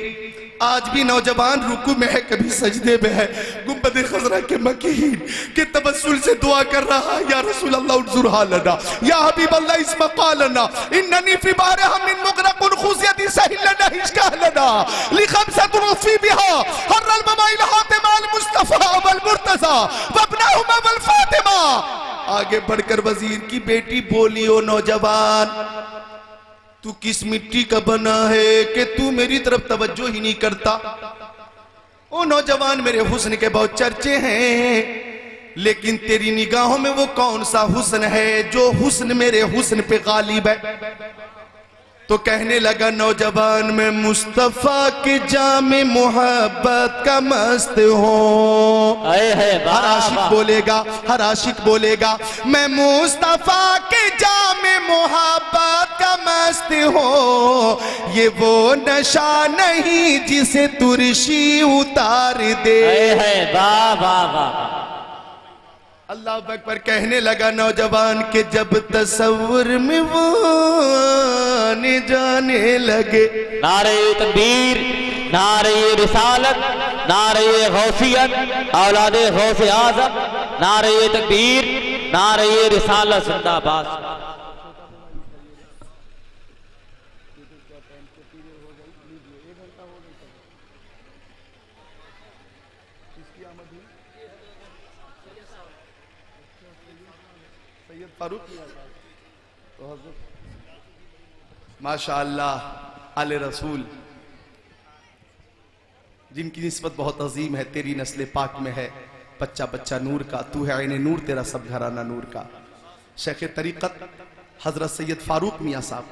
आज भी नौजवान रुकू में है, कभी सजदे में है, गुंबद खजरा के मकीन के तबस्सुल से दुआ कर रहा, या रसूल अल्लाह उन्जुर हालना या हबीब अल्लाह इस्मा कालना इन्ननी फी बारहम मिन मुगरकुन खुसियती सहिलना इश्कालना लिखमसतुन फी बिहा हर्रल ममाइल हातिम अल मुस्तफा वल मुर्तजा वबनहुमा वल फातिमा। आगे बढ़कर वजीर की बेटी बोली, ओ नौजवान तू किस मिट्टी का बना है कि तू मेरी तरफ तवज्जो ही नहीं करता। ओ नौजवान मेरे हुस्न के बहुत चर्चे हैं, लेकिन तेरी निगाहों में वो कौन सा हुस्न है जो हुस्न मेरे हुस्न पे गालिब है। तो कहने लगा नौजवान मैं मुस्तफा के जामे मोहब्बत का मस्त हूँ। हर आशिक बोलेगा, हर आशिक बोलेगा मैं मुस्तफा के जामे मोहब्बत का मस्त हूँ। ये वो नशा नहीं जिसे तुरशी उतार दे। वाह वाह वाह। अल्लाह अकबर। कहने लगा नौजवान के जब तसव्वुर में वो आने जाने लगे, नारे तकबीर, नारे रिसालत, नारे गौसियत, औलादे गौसे आजम, नारे तकबीर, नारे रिसालत जिंदाबाद। माशाअल्लाह आले रसूल जिनकी निस्बत बहुत अजीम है, तेरी नस्ल पाक में है बच्चा बच्चा नूर का, तू है आईने नूर, तेरा सब घराना नूर का। शेख तरीक़त हजरत सैयद फारूक मियाँ साहब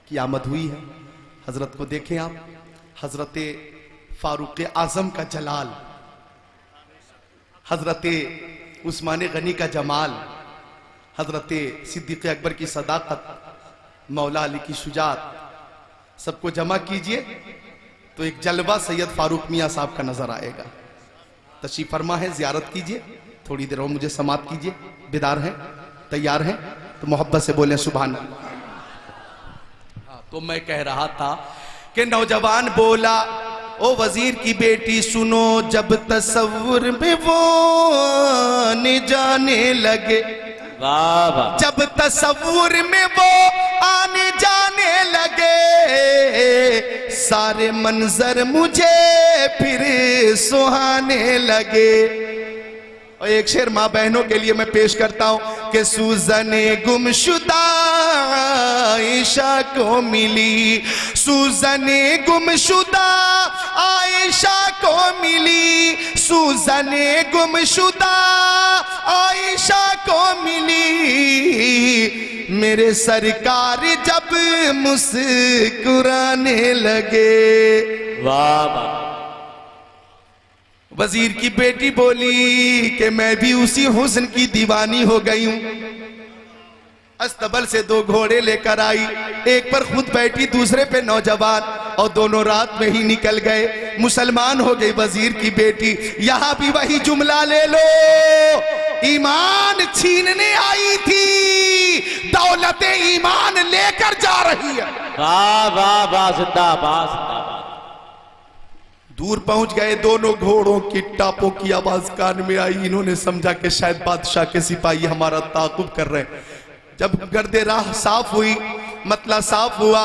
की आमद हुई है। हजरत को देखें आप, हजरत फारूक आजम का जलाल, हजरत उस्मान गनी का जमाल, हजरत सिद्दीक़ अकबर की सदाकत, मौला अली की शुजात, सबको जमा कीजिए तो एक जलवा सैयद फारूक मियाँ साहब का नजर आएगा। तशरीफ फरमा है, जियारत कीजिए, थोड़ी देर और मुझे समाप्त कीजिए। बेदार हैं, तैयार हैं तो मोहब्बत से बोलें सुभान अल्लाह। तो मैं कह रहा था कि नौजवान बोला, ओ वजीर की बेटी सुनो, जब तसव्वुर में वो आने जाने लगे, जब तसव्वुर में वो आने जाने लगे, सारे मंजर मुझे फिर सुहाने लगे। और एक शेर माँ बहनों के लिए मैं पेश करता हूं कि सूजने गुमशुदा आयशा को मिली, सूजने गुमशुदा आयशा को मिली, सूजने गुमशुदा आयशा को मिली, मेरे सरकार जब मुस्कुराने लगे। वाह वाह। वजीर की बेटी बोली कि मैं भी उसी हुस्न की दीवानी हो गई हूं। अस्तबल से 2 घोड़े लेकर आई, एक पर खुद बैठी, दूसरे पे नौजवान, और दोनों रात में ही निकल गए, मुसलमान हो गई वजीर की बेटी। यहां भी वही जुमला ले लो, ईमान छीनने आई थी, दौलत ईमान लेकर जा रही है। वाह वाह वाह, जिंदाबाद जिंदाबाद। दूर पहुंच गए, दोनों घोड़ों की टापों की आवाज कान में आई। इन्होंने समझा कि शायद बादशाह के सिपाही हमारा ताकुब कर रहे हैं। जब गर्दे राह साफ हुई, मतला साफ हुआ,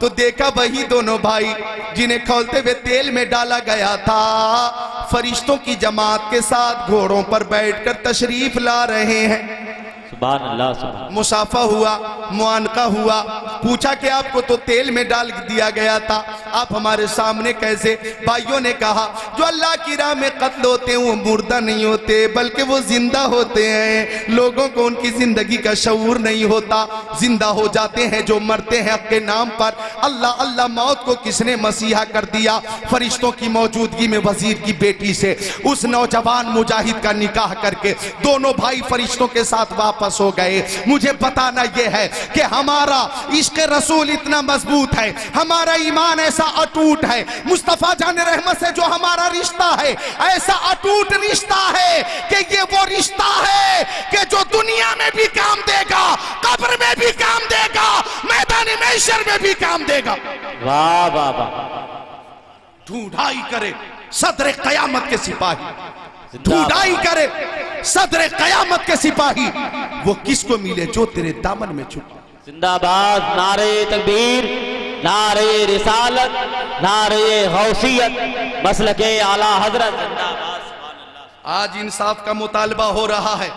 तो देखा वही दोनों भाई जिन्हें खौलते हुए तेल में डाला गया था, फरिश्तों की जमात के साथ घोड़ों पर बैठकर तशरीफ ला रहे हैं। सुभान अल्लाह सुभान। मुसाफा हुआ, मुआनका हुआ, पूछा कि आपको तो तेल में डाल दिया गया था, आप हमारे सामने कैसे? भाइयों ने कहा जो अल्लाह की राह में कत्ल होते हैं वो मुर्दा नहीं होते बल्कि वो जिंदा होते हैं। लोगों को उनकी जिंदगी का शऊर नहीं होता, जिंदा हो जाते हैं जो मरते हैं हक के नाम पर। अल्लाह अल्लाह, मौत को किसने मसीहा कर दिया? फरिश्तों की मौजूदगी में वजीर की बेटी से उस नौजवान मुजाहिद का निकाह करके दोनों भाई फरिश्तों के साथ वापस हो गए। मुझे बताना यह है कि हमारा इश्क रसूल इतना मजबूत है, हमारा ईमान ऐसा अटूट है, मुस्तफा जान रहमत से जो हमारा रिश्ता है ऐसा अटूट रिश्ता है कि ये वो रिश्ता है कि जो दुनिया में भी काम देगा, कब्र में भी काम देगा, मैदान महशर में भी काम देगा। वाह वाह वाह। ढूंढाई करे सदर कयामत के सिपाही, ढूंढाई करे सदर कयामत के सिपाही, वो किसको मिले जो तेरे दामन में छुपा। जिंदाबाद। नारे तकबीर, नारे रिसालत, नारे गौसियत, मसलके आला हजरत। जिंदाबाद। सुभान अल्लाह। आज इंसाफ का मुतालबा हो रहा है,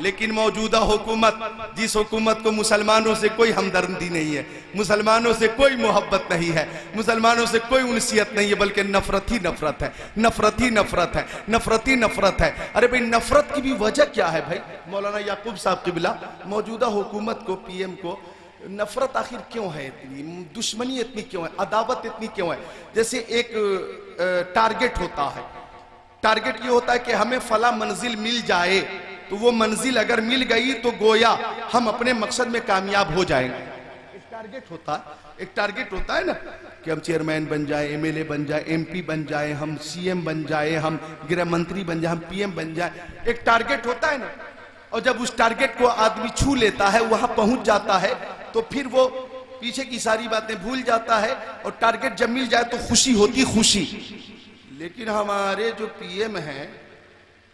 लेकिन मौजूदा हुकूमत, जिस हुकूमत को मुसलमानों से कोई हमदर्दी नहीं है, मुसलमानों से कोई मोहब्बत नहीं है, मुसलमानों से कोई उनसियत नहीं है, बल्कि नफरत ही नफरत है, नफरत ही नफरत है, नफरत ही नफरत है। अरे भाई नफरत की भी वजह क्या है भाई? मौलाना याकूब साहब क़िबला, मौजूदा हुकूमत को, पीएम को नफरत आखिर क्यों है? इतनी दुश्मनी इतनी क्यों है? अदावत इतनी क्यों है? जैसे एक टारगेट होता है, टारगेट ये होता है कि हमें फला मंजिल मिल जाए, तो वो मंजिल अगर मिल गई तो गोया हम अपने मकसद में कामयाब हो जाएंगे। एक टारगेट होता है, एक टारगेट होता है ना कि हम चेयरमैन बन जाए, एमएलए बन जाए, एमपी बन जाए, हम सीएम बन जाए, हम गृह मंत्री बन जाए, हम पीएम बन जाए। एक टारगेट होता है ना, और जब उस टारगेट को आदमी छू लेता है, वहां पहुंच जाता है, तो फिर वो पीछे की सारी बातें भूल जाता है, और टारगेट जब मिल जाए तो खुशी होती, खुशी। लेकिन हमारे जो पीएम हैं,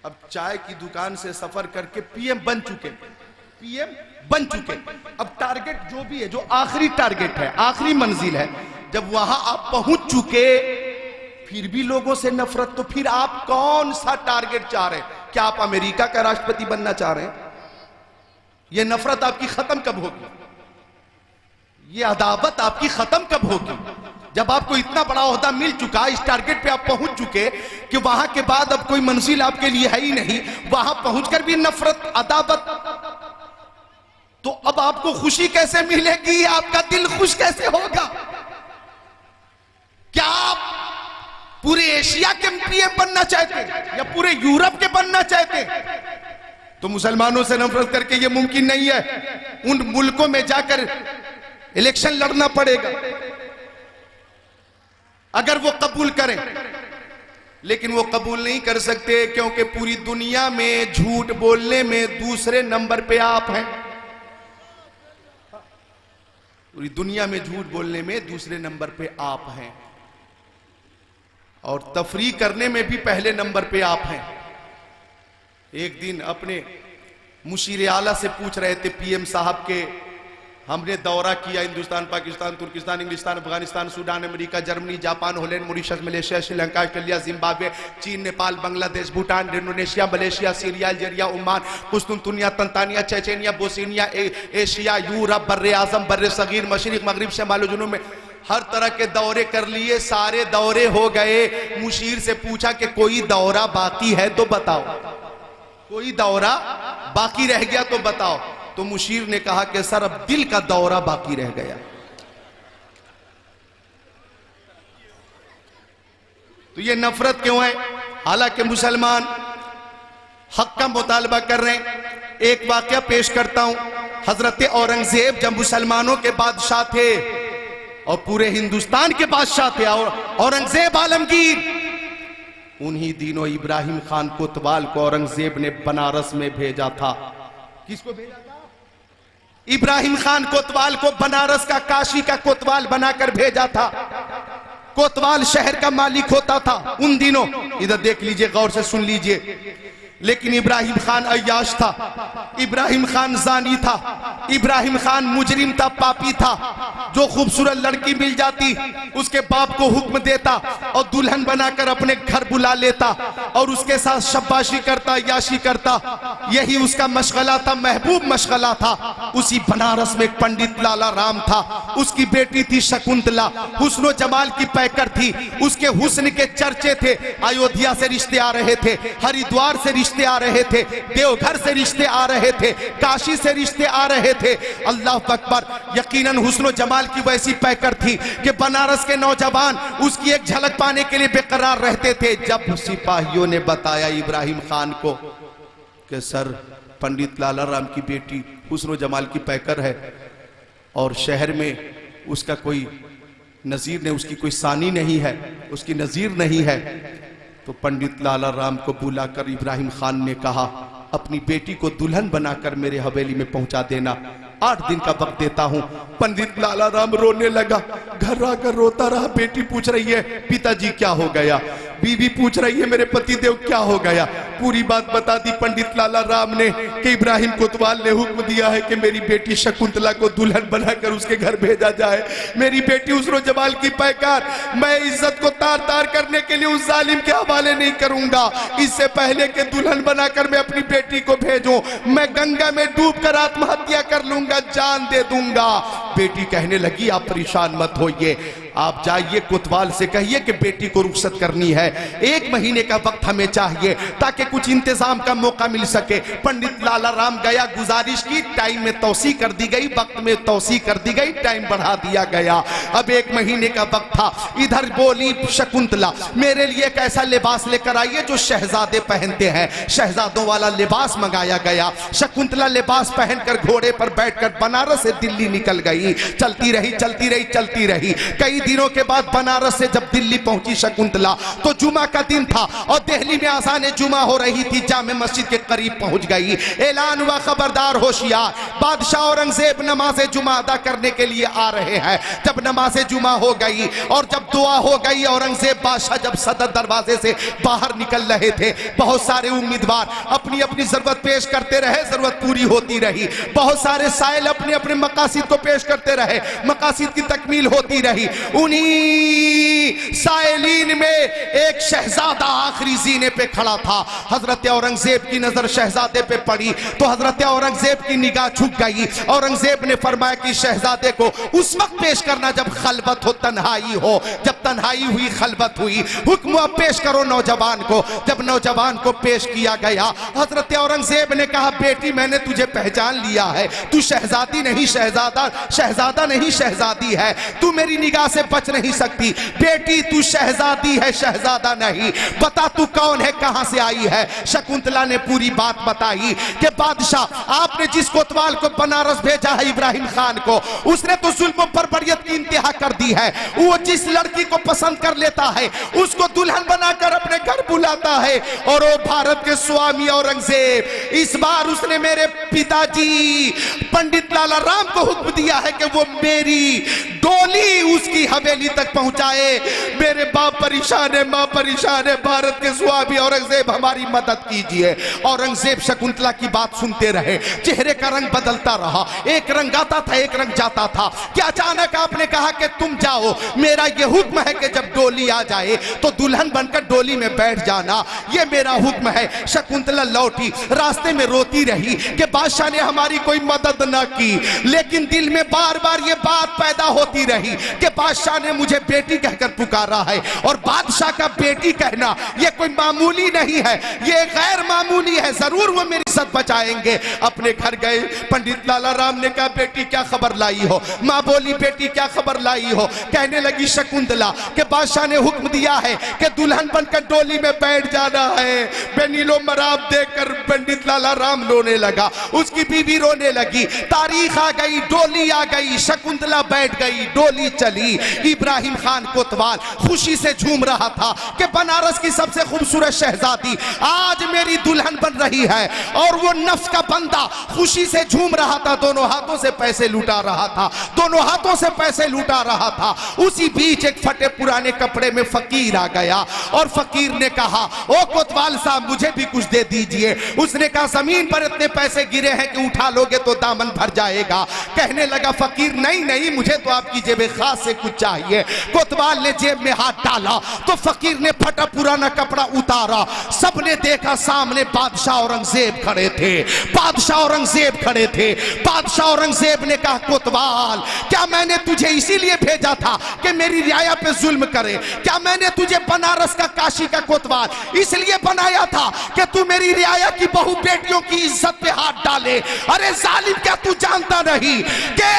अब चाय की दुकान से सफर करके पीएम बन चुके, पीएम बन चुके। अब टारगेट जो भी है, जो आखिरी टारगेट है, आखिरी मंजिल है, जब वहां आप पहुंच चुके फिर भी लोगों से नफरत, तो फिर आप कौन सा टारगेट चाह रहे हैं? क्या आप अमेरिका का राष्ट्रपति बनना चाह रहे हैं? यह नफरत आपकी खत्म कब होगी? ये अदावत आपकी खत्म कब होगी? जब आपको इतना बड़ा ओहदा मिल चुका, इस टारगेट पे आप पहुंच चुके कि वहां के बाद अब कोई मंजिल आपके लिए है ही नहीं, वहां पहुंचकर भी नफरत, अदावत, तो अब आपको खुशी कैसे मिलेगी? आपका दिल खुश कैसे होगा? क्या आप पूरे एशिया के पीएम बनना चाहते या पूरे यूरोप के बनना चाहते? तो मुसलमानों से नफरत करके यह मुमकिन नहीं है। उन मुल्कों में जाकर इलेक्शन लड़ना पड़ेगा अगर वो कबूल करें, लेकिन वो कबूल नहीं कर सकते क्योंकि पूरी दुनिया में झूठ बोलने में दूसरे नंबर पे आप हैं। पूरी दुनिया में झूठ बोलने में दूसरे नंबर पे आप हैं, और तफरीह करने में भी पहले नंबर पे आप हैं। एक दिन अपने मुशीर आला से पूछ रहे थे पीएम साहब के, हमने दौरा किया हिंदुस्तान, पाकिस्तान, तुर्किस्तान, इंग्लिस्तान, Afghanistan, Sudan, America, Germany, Japan, Holland, Mauritius, Malaysia, Sri Lanka, Australia, Zimbabwe, चीन, Nepal, Bangladesh, Bhutan, Indonesia, Malaysia, Syria, Algeria, Oman, कुस्तुनतुनिया, तंतानिया, चेचेनिया, बोस्निया, एशिया, यूरोप, बर्रे आजम, बर्रे सगीर, मशरिक, मगरिब, शमाल जुनूब में हर तरह के दौरे कर लिए, सारे दौरे हो गए। मुशीर से पूछा कि कोई दौरा बाकी है तो बताओ, कोई दौरा बाकी रह गया तो बताओ। तो मुशीर ने कहा कि सर अब दिल का दौरा बाकी रह गया। तो ये नफरत क्यों है? हालांकि मुसलमान हक का मुतालबा कर रहे हैं। एक वाकया पेश करता हूं। हजरत औरंगजेब जब मुसलमानों के बादशाह थे और पूरे हिंदुस्तान के बादशाह थे, और औरंगजेब आलमगीर, उन्हीं दिनों इब्राहिम खान कोतवाल को औरंगजेब ने बनारस में भेजा था। किसको भेजा था? इब्राहिम खान कोतवाल को बनारस का, काशी का कोतवाल बनाकर भेजा था। कोतवाल शहर का मालिक होता था उन दिनों। इधर देख लीजिए, गौर से सुन लीजिए। लेकिन इब्राहिम खान अय्याश था, इब्राहिम खान जानी था, इब्राहिम खान मुजरिम था, पापी था। जो खूबसूरत लड़की मिल जाती उसके बाप को हुक्म देता और दुल्हन बनाकर अपने घर बुला लेता और उसके साथ शब्बाशी करता, अय्याशी करता। यही उसका मशगला था, महबूब मशगला था। उसी बनारस में एक पंडित लाला राम था, उसकी बेटी थी शकुंतला, हुस्न जमाल की पैकर थी। उसके हुस्न के चर्चे थे, अयोध्या से रिश्ते आ रहे थे, हरिद्वार से रिश्ते आ रहे थे, देवघर से रिश्ते आ रहे थे, काशी से रिश्ते आ रहे थे। अल्लाह अकबर। यकीनन हुस्न जमाल की वैसी पैकर थी कि बनारस के नौजवान उसकी एक झलक पाने के लिए बेकरार रहते थे। जब सिपाहियों ने बताया इब्राहिम खान को कि सर पंडित लाला राम की बेटी हुस्न जमाल की पैकर है और शहर में उसका कोई नजीर नहीं, उसकी कोई सानी नहीं है, उसकी नजीर नहीं है, तो पंडित लाला राम को बुलाकर इब्राहिम खान ने कहा अपनी बेटी को दुल्हन बनाकर मेरे हवेली में पहुंचा देना, 8 दिन का वक्त देता हूं। पंडित लाला राम रोने लगा, घर आकर रोता रहा। बेटी पूछ रही है पिताजी क्या हो गया, बीवी पूछ रही है मेरे पति देव क्या हो गया। पूरी बात बता दी पंडित लाला राम ने कि इब्राहिम कोतवाल ने हुक्म दिया है कि मेरी बेटी शकुंतला को दुल्हन बनाकर उसके घर भेजा जाए। मेरी बेटी हुस्न जमाल की पैकार, मैं इज्जत को तार तार करने के लिए उस जालिम के हवाले नहीं करूंगा। इससे पहले कि दुल्हन बनाकर मैं अपनी बेटी को भेजूं, मैं गंगा में डूबकर आत्महत्या कर लूंगा, जान दे दूंगा। बेटी कहने लगी आप परेशान मत होइए, आप जाइए कोतवाल से कहिए कि बेटी को रुखसत करनी है, 1 महीने का वक्त हमें चाहिए ताकि कुछ इंतजाम का मौका मिल सके। पंडित लाला राम गया, गुजारिश की, टाइम में तौसी कर दी गई, वक्त में तौसी कर दी गई, टाइम बढ़ा दिया गया। अब 1 महीने का वक्त था। इधर बोली शकुंतला मेरे लिए एक ऐसा लिबास लेकर आइए जो शहजादे पहनते हैं। शहजादों वाला लिबास मंगाया गया। शकुंतला लिबास पहनकर घोड़े पर बैठकर बनारस से दिल्ली निकल गई। चलती रही, चलती रही, चलती रही। कई दिनों के बाद बनारस से जब दिल्ली पहुंची शकुंतला तो जुमा का दिन था और दिल्ली में आज़ान जुमा हो रही थी। जामे मस्जिद के करीब पहुंच गई। ऐलान हुआ खबरदार होशियार, बादशाह औरंगजेब नमाज जुमा अदा करने के लिए आ रहे हैं। जब नमाज जुमा हो गई और जब दुआ हो गई, औरंगजेब बादशाह जब सदर दरवाजे से बाहर निकल रहे थे, बहुत सारे उम्मीदवार अपनी अपनी जरूरत पेश करते रहे, जरूरत पूरी होती रही। बहुत सारे साइल अपने अपने मकासिद को पेश करते रहे, मकासिद की तकमील होती रही। उन्हीं साइलीन में एक शहजादा आखिरी जीने पे खड़ा था। हजरत औरंगजेब की नजर शहजादे पे पड़ी तो हजरत औरंगजेब की निगाह झुक गई। औरंगजेब ने फरमाया कि शहजादे को उस वक्त पेश करना जब खलबत हो, तन्हाई हो। जब तन्हाई हुई, खलबत हुई, हुक्म अब पेश करो नौजवान को। जब नौजवान को पेश किया गया, हजरत औरंगजेब ने कहा बेटी मैंने तुझे पहचान लिया है, तू शहजादी नहीं शहजादा, शहजादा नहीं शहजादी है, तू मेरी निगाह से बच नहीं सकती। बेटी तू शहजादी है, शहजादा नहीं। बता तू कौन है, कहां से आई है। शकुंतला ने पूरी बात बताई कि बादशाह आपने जिस कोतवाल को बनारस भेजा है इब्राहिम खान को, उसने तो जुल्म पर बर्बरियत की इंतहा कर दी है। वो जिस लड़की को पसंद कर लेता है उसको दुल्हन बनाकर अपने घर बुलाता है। और वो भारत के स्वामी औरंगजेब, इस बार उसने मेरे पिताजी पंडित लाला राम को हुक्म दिया है कि वो मेरी डोली उसकी हवेली तक पहुंचाए। मेरे बाप परेशान है, मां परेशान है, भारत के स्वामी औरंगजेब हमारी मदद कीजिए। औरंगजेब शकुंतला की बात सुनते रहे, चेहरे का रंग बदलता रहा, एक रंग आता था एक रंग जाता था कि अचानक आपने कहा कि तुम जाओ, मेरा यह हुक्म है कि जब डोली आ जाए तो दुल्हन बनकर डोली में बैठ जाना, यह मेरा हुक्म है। शकुंतला लौटी, रास्ते में रोती रही कि बादशाह ने हमारी कोई मदद ना की, लेकिन दिल में बार बार यह बात पैदा होती रही कि बादशाह ने मुझे बेटी कहकर पुकारा है। और बादशाह का बेटी कहना यह कोई मामूली नहीं है, यह गैर मामूली है, जरूर वो मेरी इज्जत बचाएंगे। अपने घर गए, पंडित लाला राम ने कहा बेटी क्या खबर लाई हो। मां बोली बेटी क्या खबर लाई हो। कहने लगी शकुंतला कि बादशाह ने हुक्म दिया है कि दुल्हन बनकर डोली में बैठ जाना है। बेनीलो मराब देखकर पंडित लाला राम रोने लगा, उसकी बीवी रोने लगी। तारीख आ गई, डोली आ गई, शकुंतला बैठ गई, डोली चली। इब्राहिम खान कोतवाल खुशी से झूम रहा था कि बनारस की सबसे खूबसूरत शहजादी आज मेरी दुल्हन बन रही है। और वो नफ्स का बंदा खुशी से झूम रहा था, दोनों हाथों से पैसे लूटा रहा था, दोनों हाथों से पैसे लूटा रहा था। उसी बीच एक फटे पुराने कपड़े में फकीर आ गया और फकीर ने कहा, ओ कोतवाल साहब मुझे भी कुछ दे दीजिए। उसने कहा, जमीन पर इतने पैसे गिरे हैं कि उठा लोगे तो दामन भर जाएगा। कहने लगा फकीर, नहीं नहीं, मुझे तो आपकी जेब खास से कुछ चाहिए। कोतवाल ने जेब में हाथ डाला तो फकीर ने फटा पुराना कपड़ा उतारा। सबने देखा सामने बादशाह औरंगजेब खड़े थे, बादशाह औरंगजेब खड़े थे। बादशाह औरंगजेब ने कहा, कोतवाल क्या मैंने तुझे इसीलिए भेजा था कि मेरी रियाया पे जुल्म करे? क्या मैंने तुझे बनारस का, काशी का कोतवाल इसलिए बनाया था कि तू मेरी रियाया की बहु बेटियों की इज्जत पे हाथ डाले? अरे जालिम, क्या तू जानता नहीं कि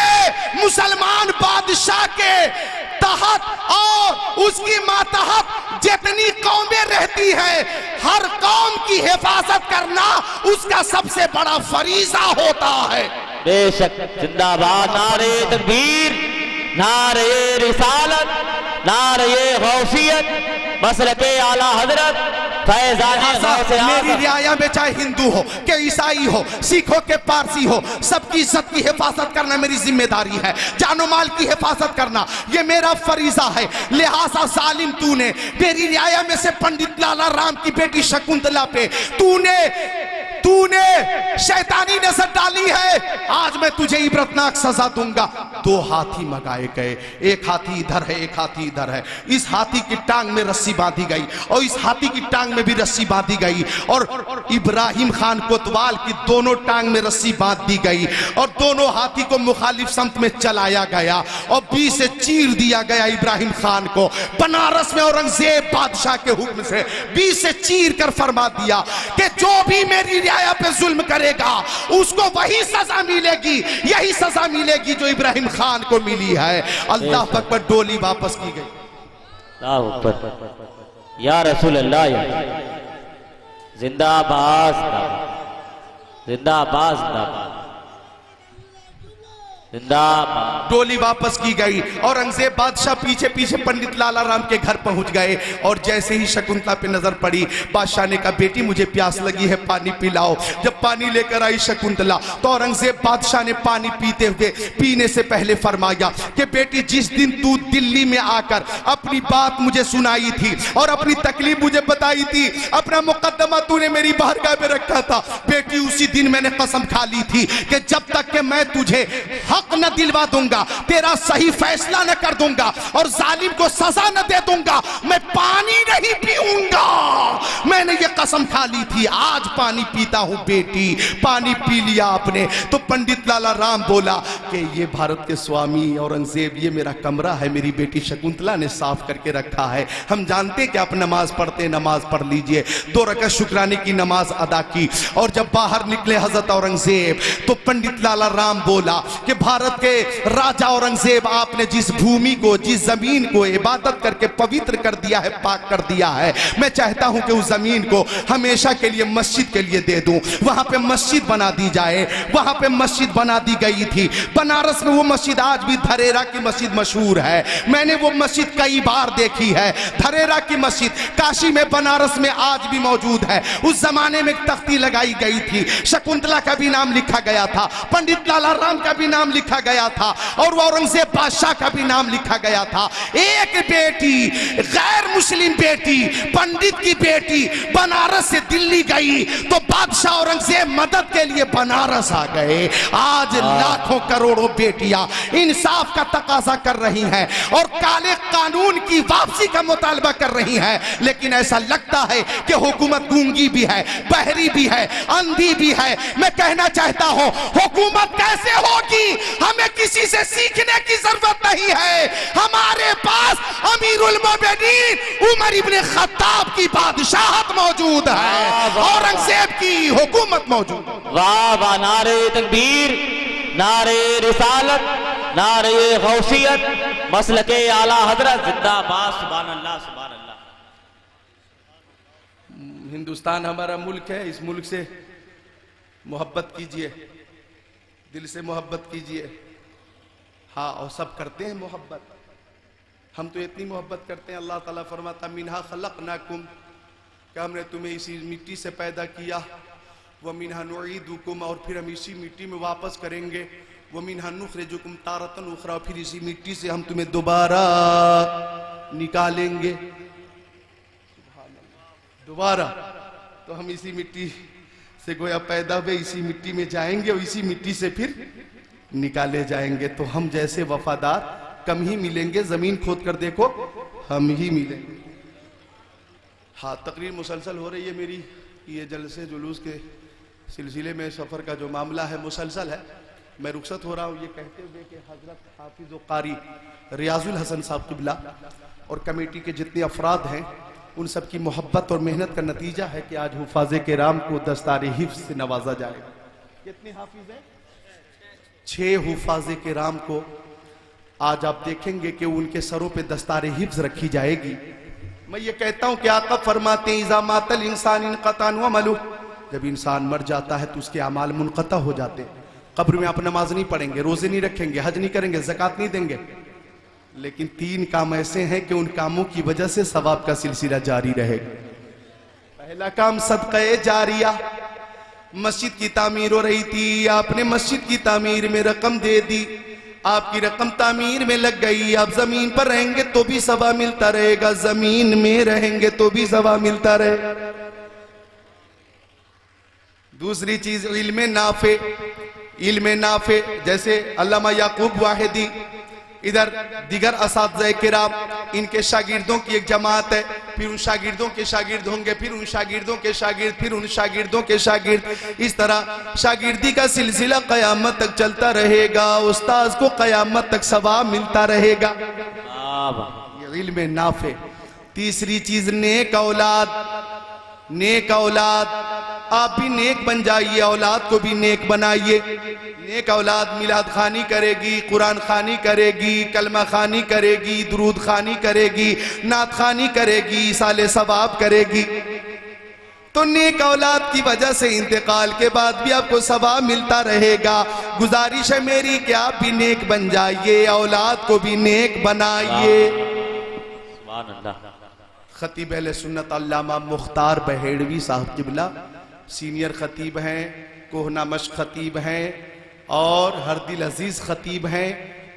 मुसलमान बादशाह के तहत और उसकी मातहत जितनी कौमें रहती है, हर कौम की हिफाजत करना उसका सबसे बड़ा फरीजा होता है। बेशक, जिंदाबाद। नारे तकबीर, नारे रिसालत, नारे गौसियत, मसलके आला हजरत फैजाने गौसे आज़म। मेरी रियाया में चाहे हिंदू हो के ईसाई हो, सिख हो के पारसी हो, सबकी इज्जत की हिफाजत करना मेरी जिम्मेदारी है। जानो माल की हिफाजत करना ये मेरा फरीजा है। लिहाजा जालिम, तूने मेरी रियाया में से पंडित लाला राम की बेटी शकुंतला पे तूने शैतानी नजर डाली है। आज मैं तुझे इबरतनाक सजा दूंगा। दो हाथी मंगाए गए, एक हाथी इधर है, एक हाथी इधर है। इस हाथी की टांग में रस्सी बांधी गई और इस हाथी की टांग में भी रस्सी बांधी गई और इब्राहिम खान कोतवाल की दोनों टांग में रस्सी बांध दी गई और दोनों हाथी को मुखालिफ समत में चलाया गया और बीच से चीर दिया गया इब्राहिम खान को। बनारस में औरंगजेब बादशाह के हुक्म से बीच से चीर कर फरमा दिया कि जो भी मेरी रियाया पे जुल्म करेगा उसको वही सजा मिलेगी, यही सजा मिलेगी जो इब्राहिम खान को मिली है। अल्लाह अकबर। डोली वापस की गई। या रसूल अल्लाह, जिंदाबाद, जिंदाबाद, जिंदाबाद, जिंदाबाद। डोली वापस की गई। औरंगजेब बादशाह पीछे पीछे पंडित लाला राम के घर पहुंच गए और जैसे ही शकुंतला पे नजर पड़ी, बादशाह ने कहा, बेटी मुझे प्यास लगी है, पानी पिलाओ। जब पानी लेकर आई शकुंतला तो औरंगजेब बादशाह ने पानी पीते हुए पीने से पहले फरमाया कि बेटी, जिस दिन तू दिल्ली में आकर अपनी बात मुझे सुनाई थी और अपनी तकलीफ मुझे बताई थी, अपना मुकद्दमा तूने मेरी बारगाह में रखा था, बेटी उसी दिन मैंने कसम खा ली थी कि जब तक कि मैं तुझे हक न दिलवा दूंगा, तेरा सही फैसला न कर दूंगा और जालिम को सजा न दे दूंगा, मैं पानी नहीं पीऊंगा। मैंने ये कसम खा ली थी, आज पानी पीता हूं बेटी। पानी पी लिया आपने तो पंडित लाला राम बोला कि ये भारत के स्वामी औरंगजेब, ये मेरा कमरा है, मेरी बेटी शकुंतला ने साफ करके रखा है। हम जानते कि आप नमाज पढ़ते, नमाज पढ़ लीजिए। 2 रकात शुक्राने की नमाज अदा की और जब बाहर निकले हजरत औरंगजेब तो पंडित लाला राम बोला कि भारत के राजा औरंगजेब, आपने जिस भूमि को, जिस जमीन को इबादत करके पवित्र कर दिया है, पाक कर दिया है, मैं चाहता हूं कि उस जमीन को हमेशा के लिए मस्जिद के लिए दे दूं, वहां पे मस्जिद बना दी जाए। वहां पे मस्जिद बना दी गई थी। बनारस में वो मस्जिद आज भी धरेरा की मस्जिद मशहूर है। मैंने वो मस्जिद कई बार देखी है। धरेरा की मस्जिद काशी में, बनारस में आज भी मौजूद है। उस जमाने में एक तख्ती लगाई गई थी, शकुंतला का भी नाम लिखा गया था, पंडित लाला राम का भी नाम लिखा गया था और औरंगजेब बादशाह का भी नाम लिखा गया था। एक बेटी, गैर मुस्लिम बेटी, पंडित की बेटी बनारस से दिल्ली गई तो बादशाह औरंगजेब मदद के लिए बनारस आ गए। आज लाखों करोड़ों बेटियां इंसाफ का तकाजा कर रही हैं और काले कानून की वापसी का मुतालबा कर रही हैं, लेकिन ऐसा लगता है कि हुकूमत गूंगी भी है, बहरी भी है, अंधी भी है। मैं कहना चाहता हूं, हुकूमत कैसे होगी हमें किसी से सीखने की जरूरत नहीं है। हमारे पास अमीरुल मोमिनीन उमर इब्ने खत्ताब की बादशाहत मौजूद है, औरंगजेब की हुकूमत मौजूद है। वाह वाह, नारे तकबीर, नारे रिसालत, नारे गौसियत, मसलके आला हजरत, जिंदाबाद, सुभान अल्लाह, सुभान अल्लाह। हिंदुस्तान हमारा मुल्क है, इस मुल्क से मोहब्बत कीजिए, दिल से मोहब्बत कीजिए। हाँ, और सब करते हैं मोहब्बत। हम तो इतनी मोहब्बत करते हैं, अल्लाह ताला फरमाता मिन्हा खलकनाकुम कि हमने तुम्हें इसी मिट्टी से पैदा किया, वमिन्हा नुईदुकुम, और फिर हम इसी मिट्टी में वापस करेंगे, वमिन्हा नुखरिजुकुम तारतन उखरा, फिर इसी मिट्टी से हम तुम्हें दोबारा निकालेंगे, दोबारा। तो हम इसी मिट्टी से गोया पैदा हुए, इसी मिट्टी में जाएंगे और इसी मिट्टी से फिर निकाले जाएंगे। तो हम जैसे वफादार कम ही मिलेंगे, जमीन खोद कर देखो हम ही मिलेंगे। हाँ, तकरीर मुसलसल हो रही है मेरी, ये जलसे जुलूस के सिलसिले में सफ़र का जो मामला है मुसलसल है। मैं रुखसत हो रहा हूँ ये कहते हुए कि हजरत हाफिज व कारी रियाजुल हसन साहब क़िबला और कमेटी के जितने अफराद हैं उन सब की मोहब्बत और मेहनत का नतीजा है कि आज हुफाज़े किराम को दस्तार हिफ्ज़ से नवाजा जाएगा। कितने हाफिज हैं? 6 हुफाज़े किराम को आज आप देखेंगे कि उनके सरों पे दस्तार हिफ्ज़ रखी जाएगी। मैं ये कहता हूँ कि आका फरमाते हैं इज़ा मातल इंसान इनक़तान व अमलुह, जब इंसान मर जाता है तो उसके अमाल मुनक़ता हो जाते हैं। कब्र में आप नमाज नहीं पढ़ेंगे, रोजे नहीं रखेंगे, हज नहीं करेंगे, ज़कात नहीं देंगे, लेकिन 3 काम ऐसे हैं कि उन कामों की वजह से सवाब का सिलसिला जारी रहेगा। पहला काम सदक़े जारिया, मस्जिद की तामीर हो रही थी, आपने मस्जिद की तामीर में रकम दे दी, आपकी रकम तामीर में लग गई, आप जमीन पर रहेंगे तो भी सवाब मिलता रहेगा, जमीन में रहेंगे तो भी सवाब मिलता रहेगा। दूसरी चीज इल्म नाफे, इल्म नाफे, जैसे अल्लामा याकूब वाहिदी, इधर दिगर असातिज़े किराम, इनके शागिर्दों की एक जमात है, फिर उन शागिर्दों के शागिर्द होंगे, फिर उन शागिर्दों के शागिर्द, फिर उन शागिर्दों के शागिर्द, इस तरह शागिर्दी का सिलसिला क़यामत तक चलता रहेगा। उस्ताद को क़यामत तक सवाब मिलता रहेगा, ये इल्म नाफे। तीसरी चीज नेक औलाद, नेक औलाद, आप भी नेक बन जाइए, औलाद को भी नेक बनाइए। नेक औलाद मिलाद खानी करेगी, कुरान खानी करेगी, कलमा खानी करेगी, दुरूद खानी करेगी, नात खानी करेगी, साले सवाब करेगी। तो नेक औलाद की वजह से इंतकाल के बाद भी आपको सवाब मिलता रहेगा। गुजारिश है मेरी कि आप भी नेक बन जाइए, औलाद को भी नेक बनाइए। खतीब अहले सुन्नत अल्लामा मुख्तार बहेड़वी साहब क़िबला सीनियर खतीब हैं, कोहना मश खतीब हैं और हरदिल अजीज खतीब हैं।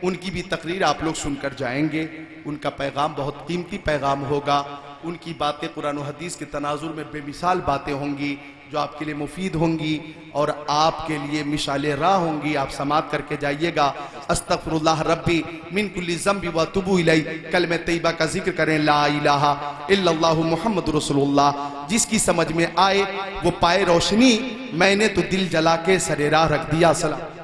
उनकी भी तकरीर आप लोग सुनकर जाएंगे। उनका पैगाम बहुत कीमती पैगाम होगा। उनकी बातें कुरान और हदीस के तनाजुर में बेमिसाल बातें होंगी जो आपके लिए मुफीद होंगी और आपके लिए मिसाले राह होंगी। आप समात करके जाइएगा। अस्तगफिरुल्लाह रब्बी मिन कुल्ली ज़ंबि व अतूबु इलैह, कलमे तैयबा का जिक्र करें, ला इलाहा इल्लल्लाहु मुहम्मदुर रसूलुल्लाह। जिसकी समझ में आए वो पाए रोशनी, मैंने तो दिल जला के सरे राह रख दिया। सलाम।